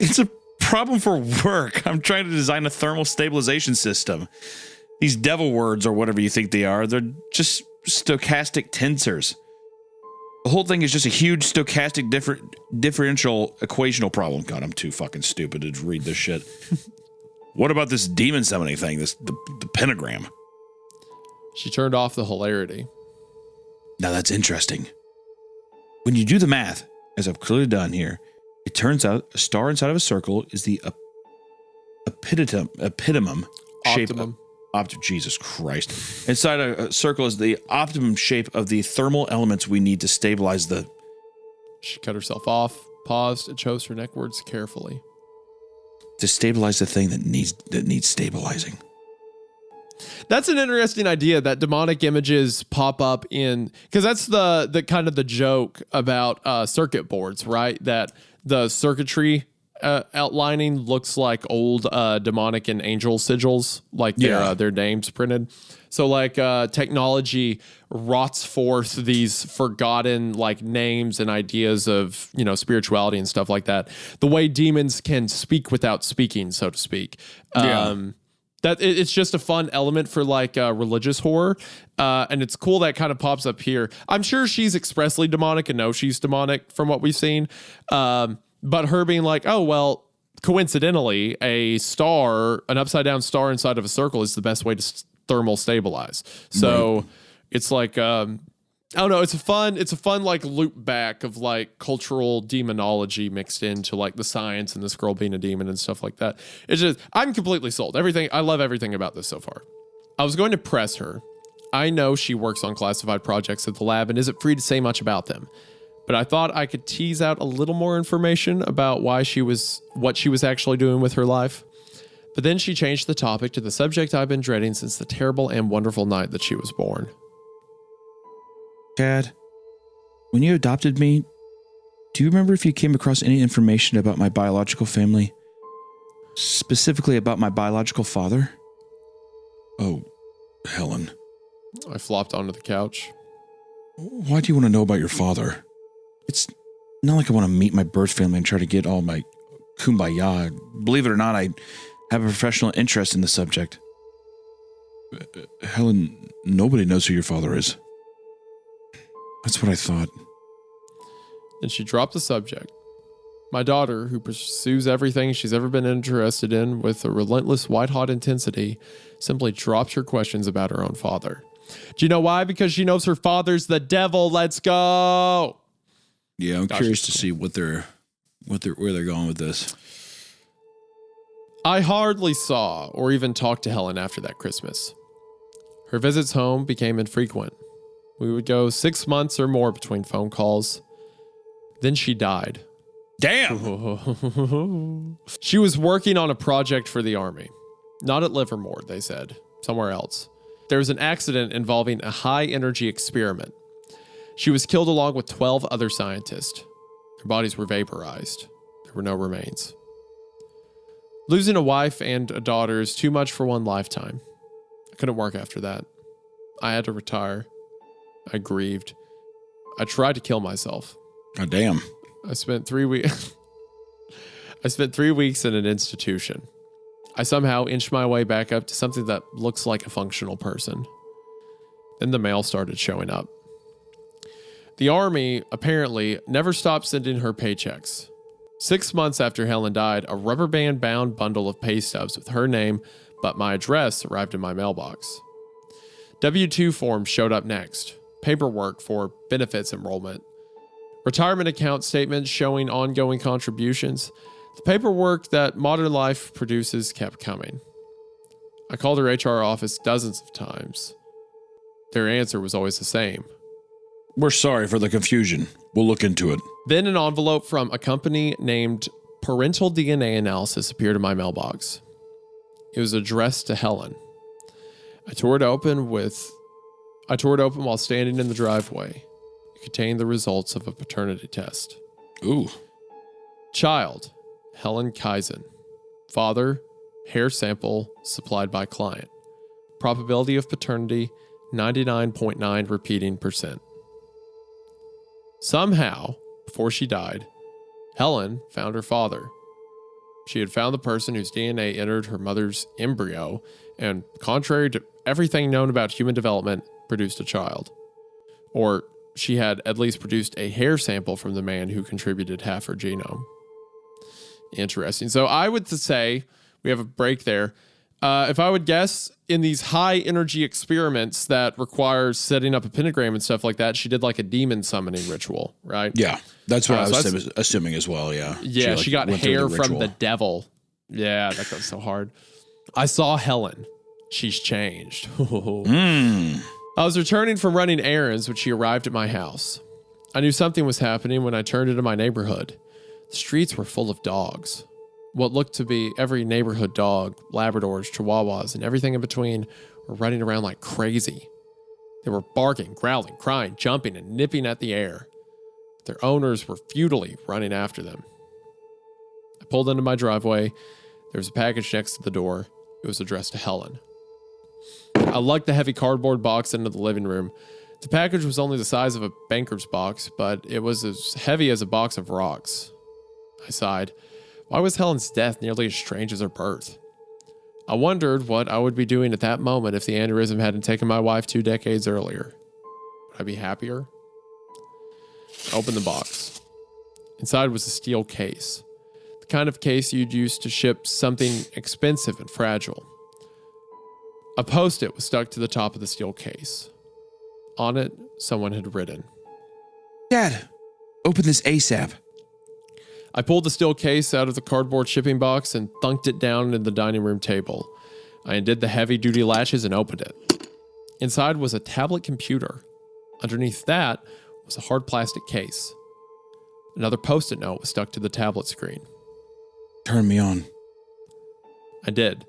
It's a problem for work. I'm trying to design a thermal stabilization system. These devil words, or whatever you think they are, they're just stochastic tensors. The whole thing is just a huge stochastic differential equational problem. God, I'm too fucking stupid to read this shit. What about this demon summoning thing, the pentagram? She turned off the hilarity. Now that's interesting. When you do the math, as I've clearly done here, it turns out a star inside of a circle is the epitome shape of Jesus Christ. Inside a circle is the optimum shape of the thermal elements we need to stabilize the... She cut herself off, paused, and chose her neck words carefully. To stabilize the thing that needs stabilizing. That's an interesting idea that demonic images pop up in, because that's the kind of the joke about circuit boards, right? That the circuitry outlining looks like old demonic and angel sigils, like their names printed. So like technology rots forth these forgotten like names and ideas of, you know, spirituality and stuff like that. The way demons can speak without speaking, so to speak. It's just a fun element for like religious horror. And it's cool that kind of pops up here. I'm sure she's expressly demonic and knows she's demonic from what we've seen. But her being like, oh, well, coincidentally, an upside down star inside of a circle is the best way to thermal stabilize. So it's like, I don't know. It's a fun like loop back of like cultural demonology mixed into like the science and this girl being a demon and stuff like that. It's just, I'm completely sold. I love everything about this so far. I was going to press her. I know she works on classified projects at the lab and isn't free to say much about them, but I thought I could tease out a little more information about what she was actually doing with her life. But then she changed the topic to the subject I've been dreading since the terrible and wonderful night that she was born. Dad, when you adopted me, do you remember if you came across any information about my biological family? Specifically about my biological father? Oh, Helen. I flopped onto the couch. Why do you want to know about your father? It's not like I want to meet my birth family and try to get all my kumbaya. Believe it or not, I have a professional interest in the subject. Helen, nobody knows who your father is. That's what I thought. And she dropped the subject. My daughter, who pursues everything she's ever been interested in with a relentless white-hot intensity, simply drops her questions about her own father. Do you know why? Because she knows her father's the devil. Let's go. Yeah, I'm curious to see where they're going with this. I hardly saw or even talked to Helen after that Christmas. Her visits home became infrequent. We would go 6 months or more between phone calls. Then she died. Damn! She was working on a project for the Army. Not at Livermore, they said. Somewhere else. There was an accident involving a high-energy experiment. She was killed along with 12 other scientists. Their bodies were vaporized. There were no remains. Losing a wife and a daughter is too much for one lifetime. I couldn't work after that. I had to retire. I grieved. I tried to kill myself. God damn. I spent 3 weeks. I spent 3 weeks in an institution. I somehow inched my way back up to something that looks like a functional person. Then the mail started showing up. The Army apparently never stopped sending her paychecks. 6 months after Helen died, a rubber band bound bundle of pay stubs with her name but my address arrived in my mailbox. W-2 forms showed up next. Paperwork for benefits enrollment. Retirement account statements showing ongoing contributions. The paperwork that modern life produces kept coming. I called her HR office dozens of times. Their answer was always the same. We're sorry for the confusion. We'll look into it. Then an envelope from a company named Parental DNA Analysis appeared in my mailbox. It was addressed to Helen. I tore it open while standing in the driveway. It contained the results of a paternity test. Ooh. Child, Helen Kaizen. Father, hair sample supplied by client. Probability of paternity, 99.9 repeating percent. Somehow, before she died, Helen found her father. She had found the person whose DNA entered her mother's embryo and, contrary to everything known about human development, produced a child. Or she had at least produced a hair sample from the man who contributed half her genome. Interesting. So I would say, we have a break there. If I would guess, in these high energy experiments that require setting up a pentagram and stuff like that, she did like a demon summoning ritual, right? Yeah, that's what I was assuming as well. Yeah. Yeah, she got hair from the devil. Yeah, that goes so hard. I saw Helen. She's changed. I was returning from running errands when she arrived at my house. I knew something was happening when I turned into my neighborhood. The streets were full of dogs. What looked to be every neighborhood dog, Labradors, Chihuahuas, and everything in between were running around like crazy. They were barking, growling, crying, jumping, and nipping at the air. Their owners were futilely running after them. I pulled into my driveway. There was a package next to the door. It was addressed to Helen. I lugged the heavy cardboard box into the living room. The package was only the size of a banker's box, but it was as heavy as a box of rocks. I sighed. Why was Helen's death nearly as strange as her birth? I wondered what I would be doing at that moment if the aneurysm hadn't taken my wife 2 decades earlier. Would I be happier? I opened the box. Inside was a steel case. The kind of case you'd use to ship something expensive and fragile. A post-it was stuck to the top of the steel case. On it, someone had written, Dad, open this ASAP. I pulled the steel case out of the cardboard shipping box and thunked it down in the dining room table. I undid the heavy-duty latches and opened it. Inside was a tablet computer. Underneath that was a hard plastic case. Another post-it note was stuck to the tablet screen. Turn me on. I did.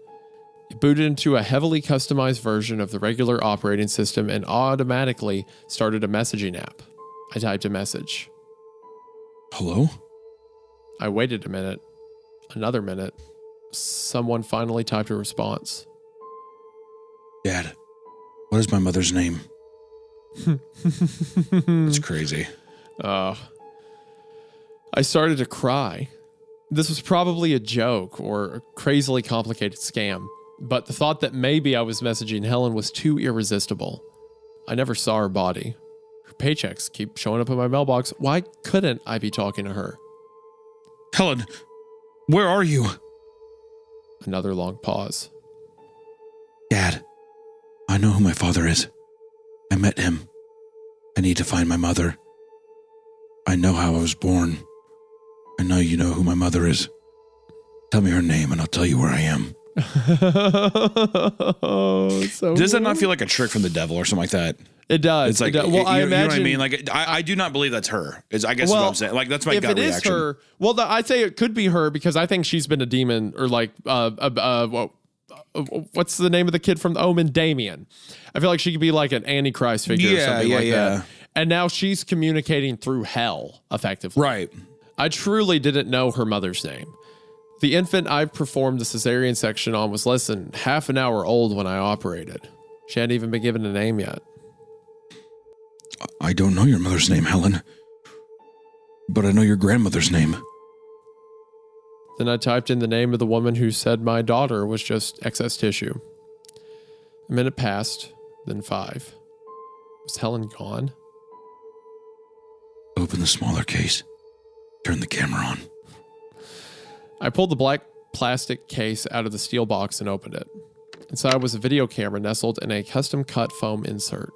It booted into a heavily customized version of the regular operating system and automatically started a messaging app. I typed a message. Hello? I waited a minute. Another minute. Someone finally typed a response. Dad, what is my mother's name? It's crazy. I started to cry. This was probably a joke or a crazily complicated scam, but the thought that maybe I was messaging Helen was too irresistible. I never saw her body. Her paychecks keep showing up in my mailbox. Why couldn't I be talking to her? Helen, where are you? Another long pause. Dad, I know who my father is. I met him. I need to find my mother. I know how I was born. I know you know who my mother is. Tell me her name and I'll tell you where I am. Does that not feel like a trick from the devil or something like that? It does. It's like, Well, I imagine, you know what I mean? Like, I do not believe that's her. I guess what I'm saying. Like, that's my gut reaction. If it is her, well, I'd say it could be her because I think she's been a demon or like, what's the name of the kid from the Omen? Damien. I feel like she could be like an Antichrist figure or something like that. And now she's communicating through hell, effectively. Right. I truly didn't know her mother's name. The infant I performed the cesarean section on was less than half an hour old when I operated. She hadn't even been given a name yet. I don't know your mother's name, Helen. But I know your grandmother's name. Then I typed in the name of the woman who said my daughter was just excess tissue. A minute passed, then 5. Was Helen gone? Open the smaller case. Turn the camera on. I pulled the black plastic case out of the steel box and opened it. Inside was a video camera nestled in a custom-cut foam insert.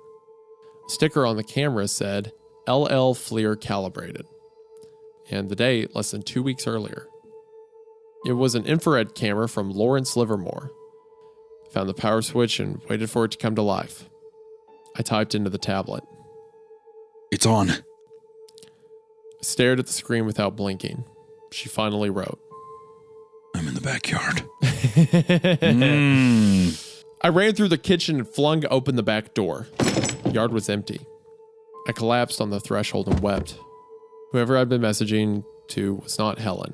A sticker on the camera said, LL FLIR calibrated. And the date less than 2 weeks earlier. It was an infrared camera from Lawrence Livermore. I found the power switch and waited for it to come to life. I typed into the tablet. It's on. I stared at the screen without blinking. She finally wrote. I'm in the backyard. I ran through the kitchen and flung open the back door. The yard was empty. I collapsed on the threshold and wept. Whoever I'd been messaging to was not Helen.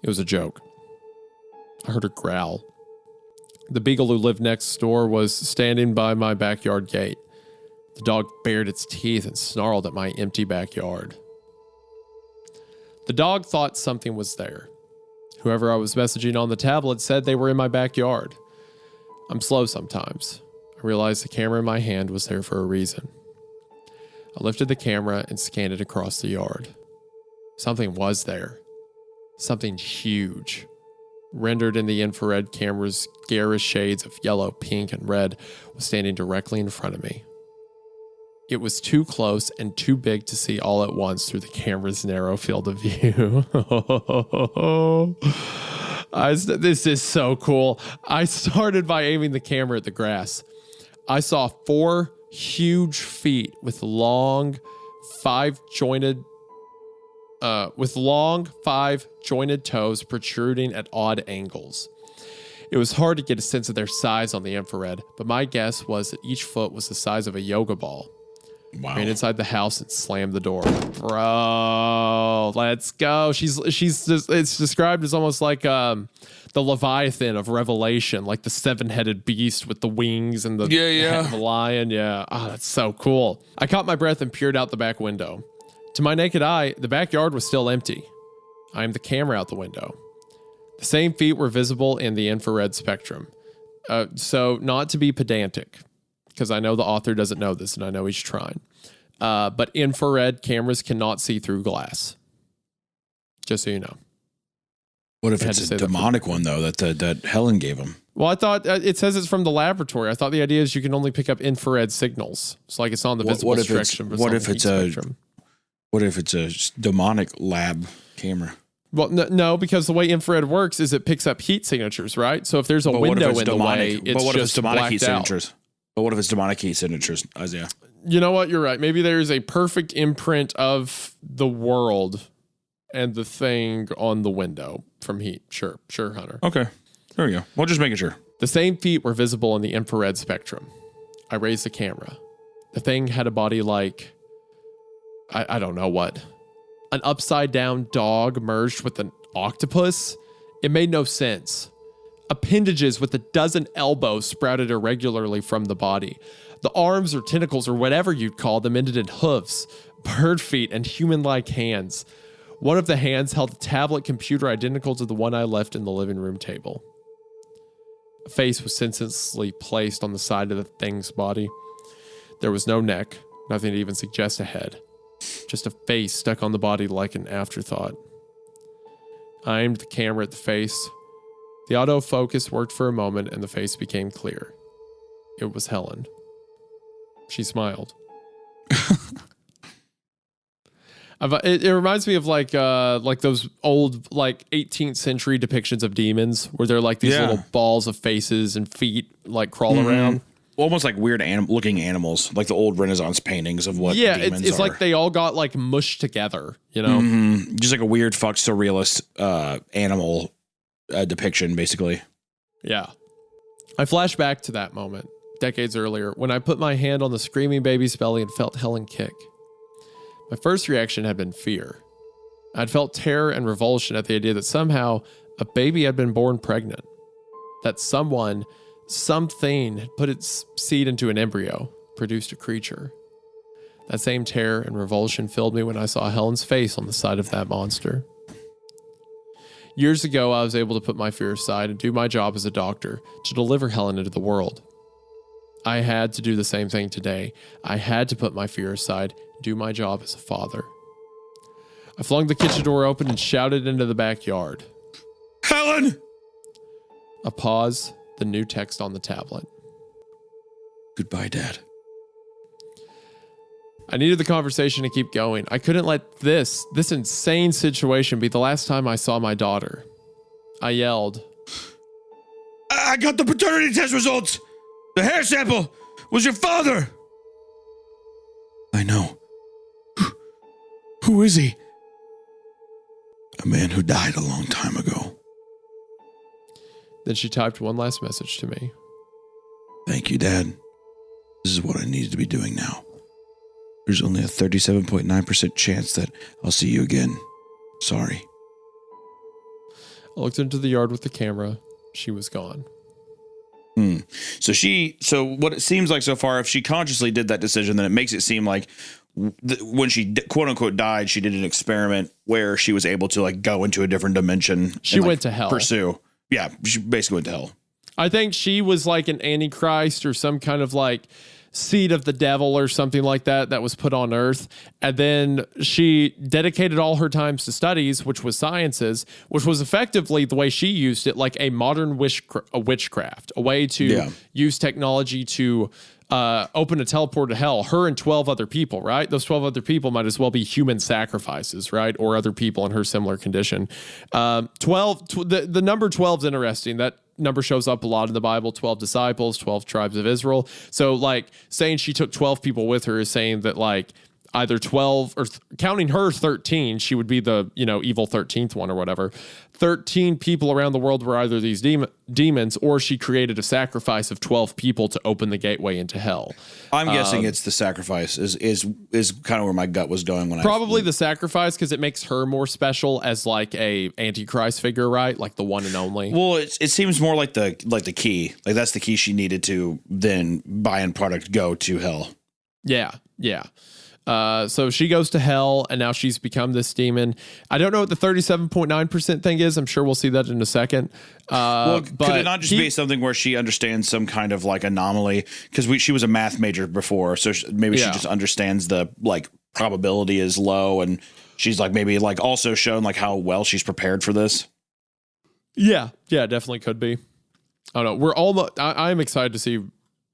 It was a joke. I heard her growl. The beagle who lived next door was standing by my backyard gate. The dog bared its teeth and snarled at my empty backyard. The dog thought something was there. Whoever I was messaging on the tablet said they were in my backyard. I'm slow sometimes. I realized the camera in my hand was there for a reason. I lifted the camera and scanned it across the yard. Something was there. Something huge. Rendered in the infrared camera's garish shades of yellow, pink, and red was standing directly in front of me. It was too close and too big to see all at once through the camera's narrow field of view. This is so cool. I started by aiming the camera at the grass. I saw 4 huge feet with long, 5 jointed toes protruding at odd angles. It was hard to get a sense of their size on the infrared, but my guess was that each foot was the size of a yoga ball. Wow. I ran inside the house and slammed the door. Bro, let's go. It's described as almost like the Leviathan of Revelation, like the 7-headed beast with the wings and the head of a lion. Yeah. Oh, that's so cool. I caught my breath and peered out the back window. To my naked eye, the backyard was still empty. I aimed the camera out the window. The same feet were visible in the infrared spectrum. So not to be pedantic, because I know the author doesn't know this and I know he's trying. But infrared cameras cannot see through glass. Just so you know. What if it's a demonic one, though, that Helen gave him? Well, I thought it says it's from the laboratory. I thought the idea is you can only pick up infrared signals. It's like it's on the visible spectrum. What if it's a demonic lab camera? Well, no, because the way infrared works is it picks up heat signatures, right? So if there's a window in the way, it's just blacked out. But what if it's demonic heat signatures, Isaiah? You know what? You're right. Maybe there's a perfect imprint of the world and the thing on the window from heat. Sure, Hunter. Okay. There we go. Well, just making sure. The same feet were visible in the infrared spectrum. I raised the camera. The thing had a body like, I don't know what. An upside down dog merged with an octopus? It made no sense. Appendages with a dozen elbows sprouted irregularly from the body. The arms or tentacles or whatever you'd call them ended in hooves, bird feet, and human-like hands. One of the hands held a tablet computer identical to the one I left in the living room table. A face was senselessly placed on the side of the thing's body. There was no neck, nothing to even suggest a head. Just a face stuck on the body like an afterthought. I aimed the camera at the face. The autofocus worked for a moment and the face became clear. It was Helen. She smiled. It reminds me of like those old 18th century depictions of demons where they're like these little balls of faces and feet like crawl around. Almost like weird looking animals, like the old Renaissance paintings of what demons it's are. like they all got like mushed together, you know? Just like a weird fuck surrealist animal depiction, basically. Yeah. I flash back to that moment, decades earlier, when I put my hand on the screaming baby's belly and felt Helen kick. My first reaction had been fear. I'd felt terror and revulsion at the idea that somehow a baby had been born pregnant. That something had put its seed into an embryo, produced a creature. That same terror and revulsion filled me when I saw Helen's face on the side of that monster. Years ago, I was able to put my fear aside and do my job as a doctor to deliver Helen into the world. I had to do the same thing today. I had to put my fear aside and do my job as a father. I flung the kitchen door open and shouted into the backyard. Helen! A pause, the new text on the tablet. Goodbye, Dad. I needed the conversation to keep going. I couldn't let this insane situation be the last time I saw my daughter. I yelled. I got the paternity test results! The hair sample was your father! I know. Who is he? A man who died a long time ago. Then she typed one last message to me. Thank you, Dad. This is what I needed to be doing now. There's only a 37.9% chance that I'll see you again. Sorry. I looked into the yard with the camera. She was gone. So what it seems like so far, if she consciously did that decision, then it makes it seem like when she quote unquote died, she did an experiment where she was able to like go into a different dimension. She went to hell. Pursue. Yeah. She basically went to hell. I think she was like an antichrist or some kind of like seed of the devil or something like that was put on earth. And then she dedicated all her times to studies, which was sciences, which was effectively the way she used it, like a modern witchcraft, a way to use technology to open a teleport to hell, her and 12 other people, right? Those 12 other people might as well be human sacrifices, right? Or other people in her similar condition. The number 12 is interesting. That number shows up a lot in the Bible, 12 disciples, 12 tribes of Israel. So like saying she took 12 people with her is saying that like either 12 or counting her 13, she would be the, evil 13th one or whatever. 13 people around the world were either these demons or she created a sacrifice of 12 people to open the gateway into hell. I'm guessing it's the sacrifice is kind of where my gut was going when probably the sacrifice, because it makes her more special as like a antichrist figure, right? Like the one and only. Well, it seems more like the key. Like that's the key she needed to then buy in product go to hell. Yeah. So she goes to hell, and now she's become this demon. I don't know what the 37.9% thing is. I'm sure we'll see that in a second. Could it not just be something where she understands some kind of like anomaly? Because she was a math major before, so maybe she just understands the like probability is low, and she's like maybe like also shown like how well she's prepared for this. Yeah, definitely could be. I don't know. We're almost. I'm excied to see.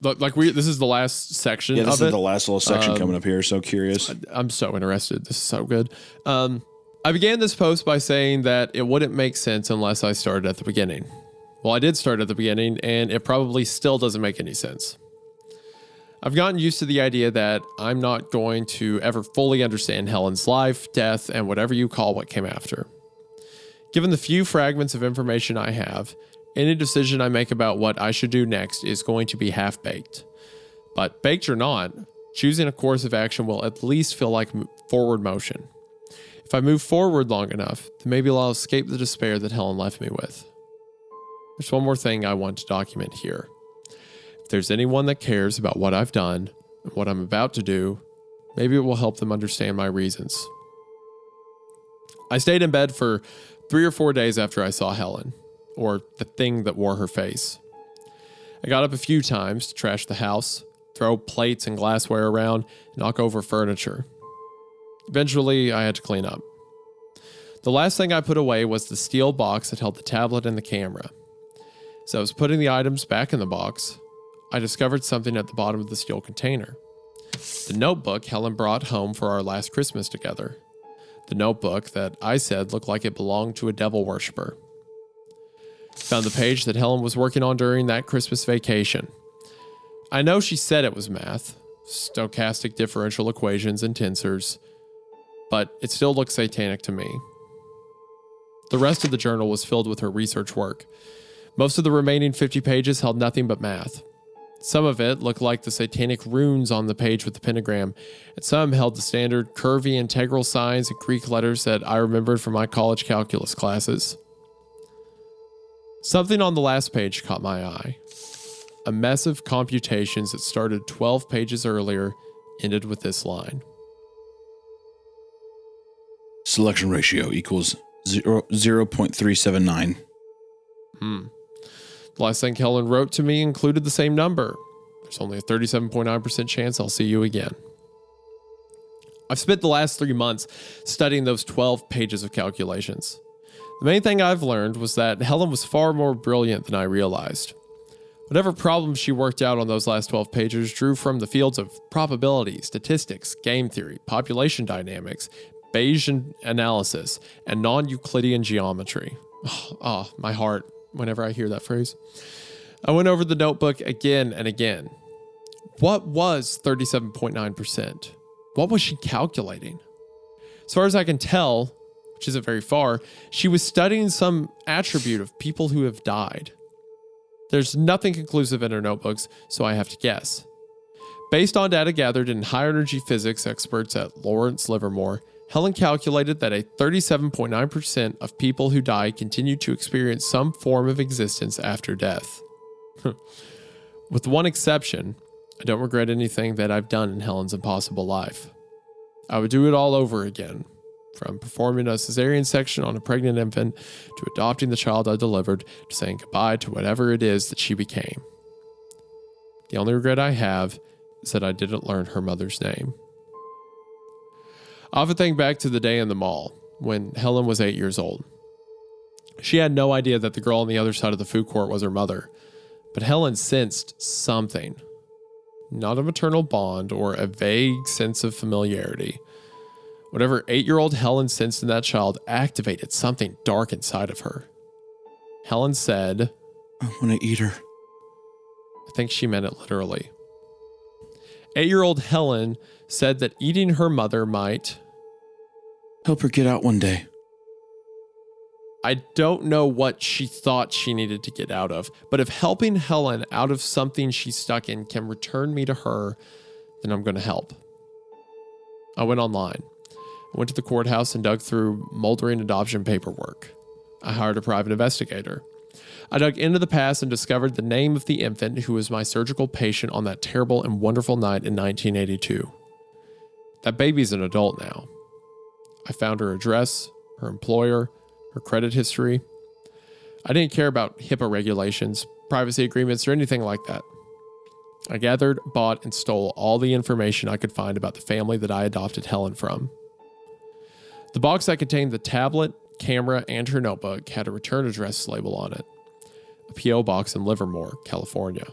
This is the last section. Yeah, this is the last little section coming up here. So curious. I'm so interested. This is so good. I began this post by saying that it wouldn't make sense unless I started at the beginning. Well, I did start at the beginning, and it probably still doesn't make any sense. I've gotten used to the idea that I'm not going to ever fully understand Helen's life, death, and whatever you call what came after. Given the few fragments of information I have, any decision I make about what I should do next is going to be half-baked. But baked or not, choosing a course of action will at least feel like forward motion. If I move forward long enough, then maybe I'll escape the despair that Helen left me with. There's one more thing I want to document here. If there's anyone that cares about what I've done and what I'm about to do, maybe it will help them understand my reasons. I stayed in bed for 3 or 4 days after I saw Helen, or the thing that wore her face. I got up a few times to trash the house, throw plates and glassware around, knock over furniture. Eventually, I had to clean up. The last thing I put away was the steel box that held the tablet and the camera. As I was putting the items back in the box, I discovered something at the bottom of the steel container. The notebook Helen brought home for our last Christmas together. The notebook that I said looked like it belonged to a devil worshiper. Found the page that Helen was working on during that Christmas vacation. I know she said it was math, stochastic differential equations and tensors, but it still looks satanic to me. The rest of the journal was filled with her research work. Most of the remaining 50 pages held nothing but math. Some of it looked like the satanic runes on the page with the pentagram, and some held the standard curvy integral signs and Greek letters that I remembered from my college calculus classes. Something on the last page caught my eye. A mess of computations that started 12 pages earlier ended with this line. Selection ratio equals 0.379. The last thing Helen wrote to me included the same number. There's only a 37.9% chance I'll see you again. I've spent the last 3 months studying those 12 pages of calculations. The main thing I've learned was that Helen was far more brilliant than I realized. Whatever problems she worked out on those last 12 pages drew from the fields of probability, statistics, game theory, population dynamics, Bayesian analysis, and non-Euclidean geometry. Oh, my heart whenever I hear that phrase. I went over the notebook again and again. What was 37.9%? What was she calculating? As far as I can tell, which isn't very far, she was studying some attribute of people who have died. There's nothing conclusive in her notebooks, so I have to guess. Based on data gathered in high-energy physics experts at Lawrence Livermore, Helen calculated that a 37.9% of people who die continue to experience some form of existence after death. With one exception, I don't regret anything that I've done in Helen's impossible life. I would do it all over again, from performing a cesarean section on a pregnant infant, to adopting the child I delivered, to saying goodbye to whatever it is that she became. The only regret I have is that I didn't learn her mother's name. I often think back to the day in the mall, when Helen was 8 years old. She had no idea that the girl on the other side of the food court was her mother, but Helen sensed something. Not a maternal bond or a vague sense of familiarity. Whatever 8-year-old Helen sensed in that child activated something dark inside of her. Helen said, "I want to eat her." I think she meant it literally. 8-year-old Helen said that eating her mother might help her get out one day. I don't know what she thought she needed to get out of, but if helping Helen out of something she's stuck in can return me to her, then I'm going to help. I went online. I went to the courthouse and dug through moldering adoption paperwork. I hired a private investigator. I dug into the past and discovered the name of the infant who was my surgical patient on that terrible and wonderful night in 1982. That baby's an adult now. I found her address, her employer, her credit history. I didn't care about HIPAA regulations, privacy agreements, or anything like that. I gathered, bought, and stole all the information I could find about the family that I adopted Helen from. The box that contained the tablet, camera, and her notebook had a return address label on it. A P.O. box in Livermore, California.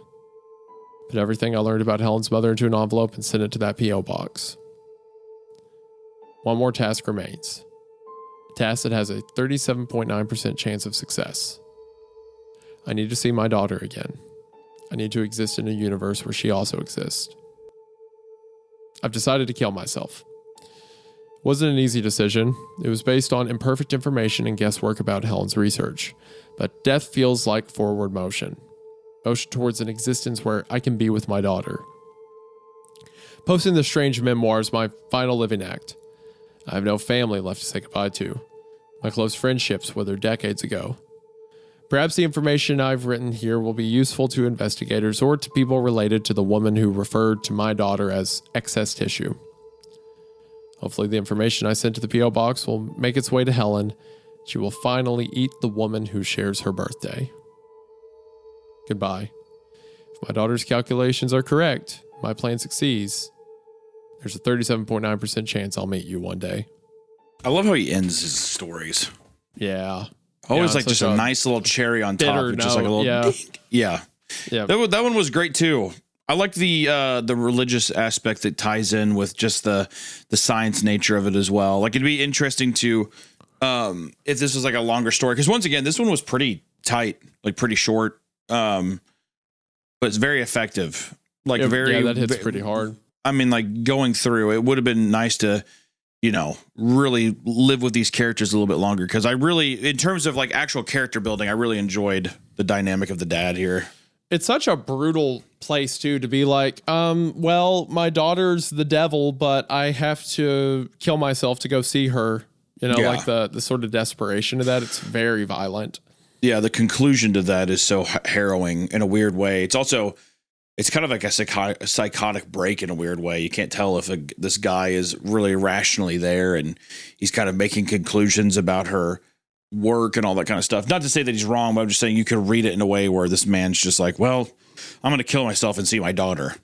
Put everything I learned about Helen's mother into an envelope and sent it to that P.O. box. One more task remains. A task that has a 37.9% chance of success. I need to see my daughter again. I need to exist in a universe where she also exists. I've decided to kill myself. It wasn't an easy decision. It was based on imperfect information and guesswork about Helen's research. But death feels like forward motion. Motion towards an existence where I can be with my daughter. Posting this strange memoir is my final living act. I have no family left to say goodbye to. My close friendships withered decades ago. Perhaps the information I've written here will be useful to investigators or to people related to the woman who referred to my daughter as excess tissue. Hopefully the information I sent to the P.O. box will make its way to Helen. She will finally eat the woman who shares her birthday. Goodbye. If my daughter's calculations are correct, my plan succeeds, there's a 37.9% chance I'll meet you one day. I love how he ends his stories. Yeah. Always like just a nice little cherry on top. It's just like a little ding. Yeah. That one was great too. I like the religious aspect that ties in with just the science nature of it as well. Like it'd be interesting to if this was like a longer story, because once again, this one was pretty tight, like pretty short, but it's very effective. Like that hits pretty hard. I mean, like going through, it would have been nice to, really live with these characters a little bit longer. Cause I really, in terms of like actual character building, I really enjoyed the dynamic of the dad here. It's such a brutal place too, to be like, well, my daughter's the devil, but I have to kill myself to go see her. Like the sort of desperation of that. It's very violent. Yeah. The conclusion to that is so harrowing in a weird way. It's kind of like a psychotic break in a weird way. You can't tell if this guy is really rationally there, and he's kind of making conclusions about her work and all that kind of stuff. Not to say that he's wrong, but I'm just saying you could read it in a way where this man's just like, well, I'm going to kill myself and see my daughter.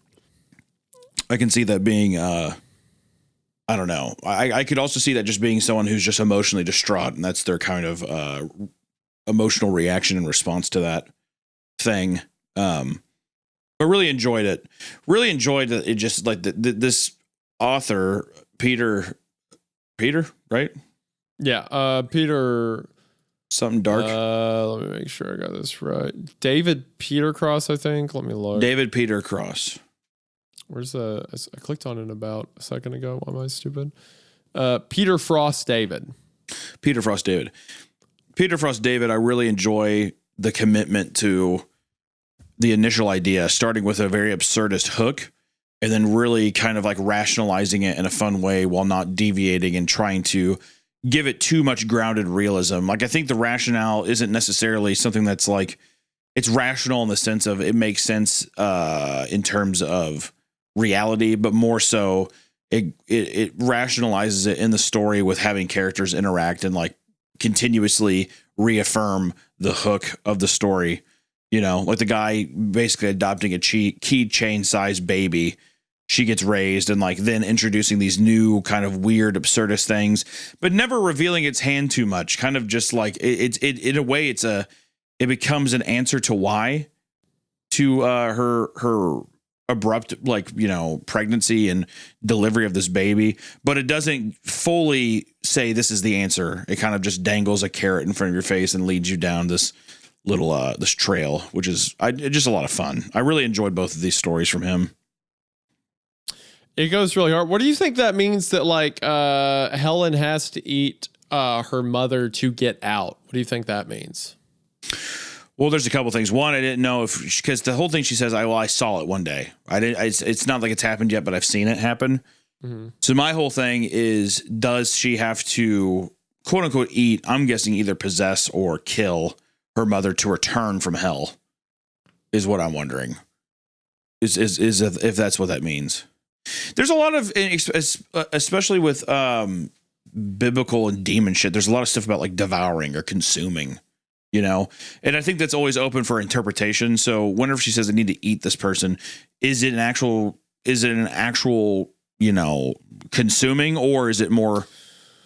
I can see that being, I don't know. I could also see that just being someone who's just emotionally distraught, and that's their kind of emotional reaction in response to that thing. But really enjoyed it. Really enjoyed it. Just like this author, Peter, right? Yeah. Peter. Something dark. Let me make sure I got this right. David Peter Cross, I think. Let me look. David Peter Cross. Where's I clicked on it about a second ago. Why am I stupid? Peter Frost David. Peter Frost David. Peter Frost David, I really enjoy the commitment to the initial idea, starting with a very absurdist hook and then really kind of like rationalizing it in a fun way while not deviating and trying to give it too much grounded realism. Like I think the rationale isn't necessarily something that's like, it's rational in the sense of it makes sense in terms of reality, but more so it rationalizes it in the story with having characters interact and like continuously reaffirm the hook of the story. Like the guy basically adopting a keychain sized baby. She gets raised and like then introducing these new kind of weird, absurdist things, but never revealing its hand too much. Kind of just like it in a way, it becomes an answer to why to her abrupt, pregnancy and delivery of this baby, but it doesn't fully say this is the answer. It kind of just dangles a carrot in front of your face and leads you down this little this trail, which is just a lot of fun. I really enjoyed both of these stories from him. It goes really hard. What do you think that means that like Helen has to eat her mother to get out? What do you think that means? Well, there's a couple things. One, I didn't know because the whole thing she says, I saw it one day. It's not like it's happened yet, but I've seen it happen. Mm-hmm. So my whole thing is, does she have to quote unquote eat? I'm guessing either possess or kill her mother to return from hell is what I'm wondering. Is if that's what that means. There's a lot of, especially with biblical and demon shit. There's a lot of stuff about like devouring or consuming, and I think that's always open for interpretation. So whenever she says I need to eat this person, is it an actual, consuming, or is it more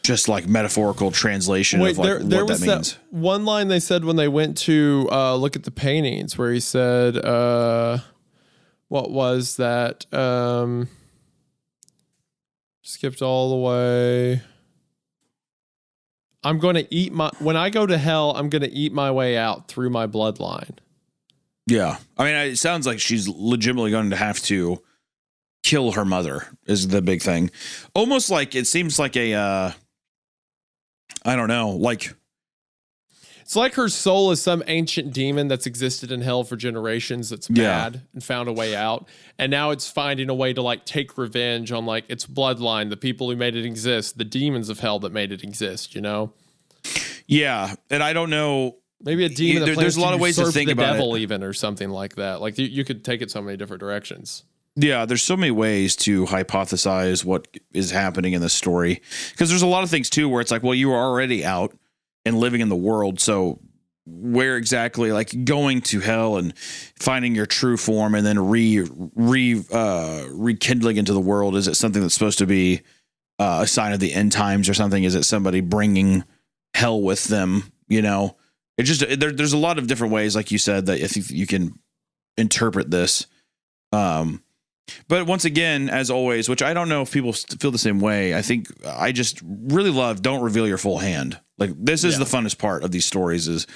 just like metaphorical translation of like there what was that means? That one line they said when they went to look at the paintings where he said, what was that? Skipped all the way. I'm going to when I go to hell, I'm going to eat my way out through my bloodline. Yeah. I mean, it sounds like she's legitimately going to have to kill her mother is the big thing. Almost like it seems like I don't know, like it's like her soul is some ancient demon that's existed in hell for generations that's mad and found a way out. And now it's finding a way to like take revenge on like its bloodline, the people who made it exist, the demons of hell that made it exist, Yeah. And I don't know. Maybe a demon that there's a lot of ways to think the about devil it. even or something like that. Like you could take it so many different directions. Yeah, there's so many ways to hypothesize what is happening in this story. Because there's a lot of things too where it's like, well, you were already out and living in the world. So where exactly, like going to hell and finding your true form and then rekindling into the world? Is it something that's supposed to be a sign of the end times or something? Is it somebody bringing hell with them? It just there's a lot of different ways, like you said, that if you can interpret this. But once again, as always, which I don't know if people feel the same way, I think I just really love don't reveal your full hand. Like this is the funnest part of these stories is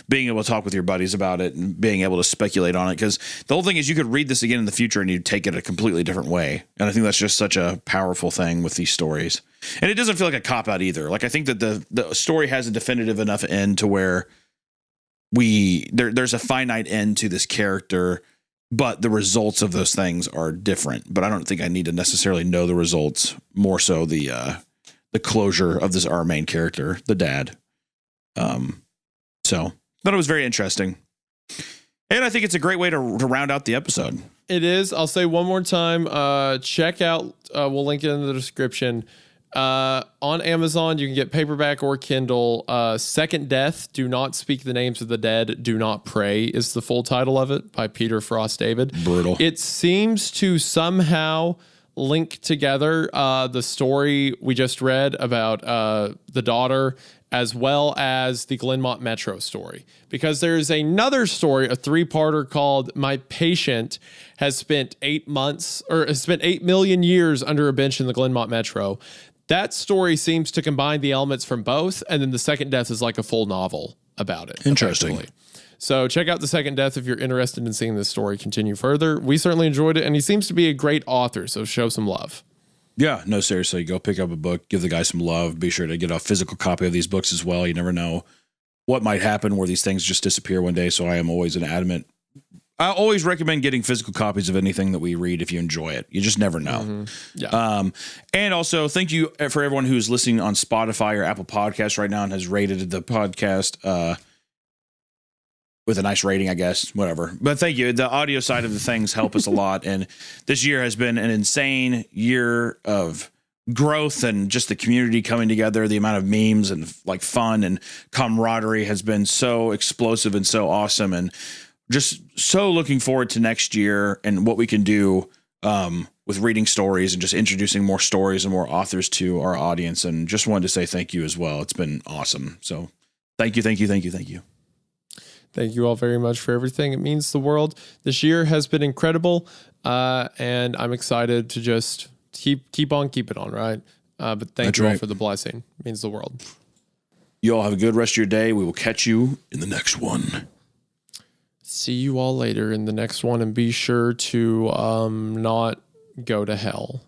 being able to talk with your buddies about it and being able to speculate on it. Because the whole thing is you could read this again in the future and you take it a completely different way. And I think that's just such a powerful thing with these stories. And it doesn't feel like a cop out either. Like I think that the story has a definitive enough end to where there's a finite end to this character, but the results of those things are different. But I don't think I need to necessarily know the results, more so the closure of our main character, the dad. So thought it was very interesting. And I think it's a great way to round out the episode. It is. I'll say one more time, check out, we'll link it in the description. On Amazon, you can get paperback or Kindle. Second Death, Do Not Speak the Names of the Dead, Do Not Pray is the full title of it by Peter Frost David. Brutal. It seems to somehow link together the story we just read about the daughter as well as the Glenmont Metro story. Because there's another story, a 3-parter called My Patient has spent 8 million years under a bench in the Glenmont Metro. That story seems to combine the elements from both, and then the Second Death is like a full novel about it. Interesting. So check out the Second Death if you're interested in seeing this story continue further. We certainly enjoyed it, and he seems to be a great author, so show some love. Yeah, no, seriously, go pick up a book, give the guy some love. Be sure to get a physical copy of these books as well. You never know what might happen where these things just disappear one day. So I am always I always recommend getting physical copies of anything that we read if you enjoy it. You just never know. Mm-hmm. Yeah. And also thank you for everyone who's listening on Spotify or Apple Podcasts right now and has rated the podcast with a nice rating, I guess, whatever. But thank you. The audio side of the things help us a lot. And this year has been an insane year of growth and just the community coming together. The amount of memes and like fun and camaraderie has been so explosive and so awesome. And just so looking forward to next year and what we can do with reading stories and just introducing more stories and more authors to our audience. And just wanted to say thank you as well. It's been awesome. So thank you. Thank you all very much for everything. It means the world. This year has been incredible. And I'm excited to just keep on keeping on, right? But thank you all for the blessing. It means the world. You all have a good rest of your day. We will catch you in the next one. See you all later in the next one, and be sure to not go to hell.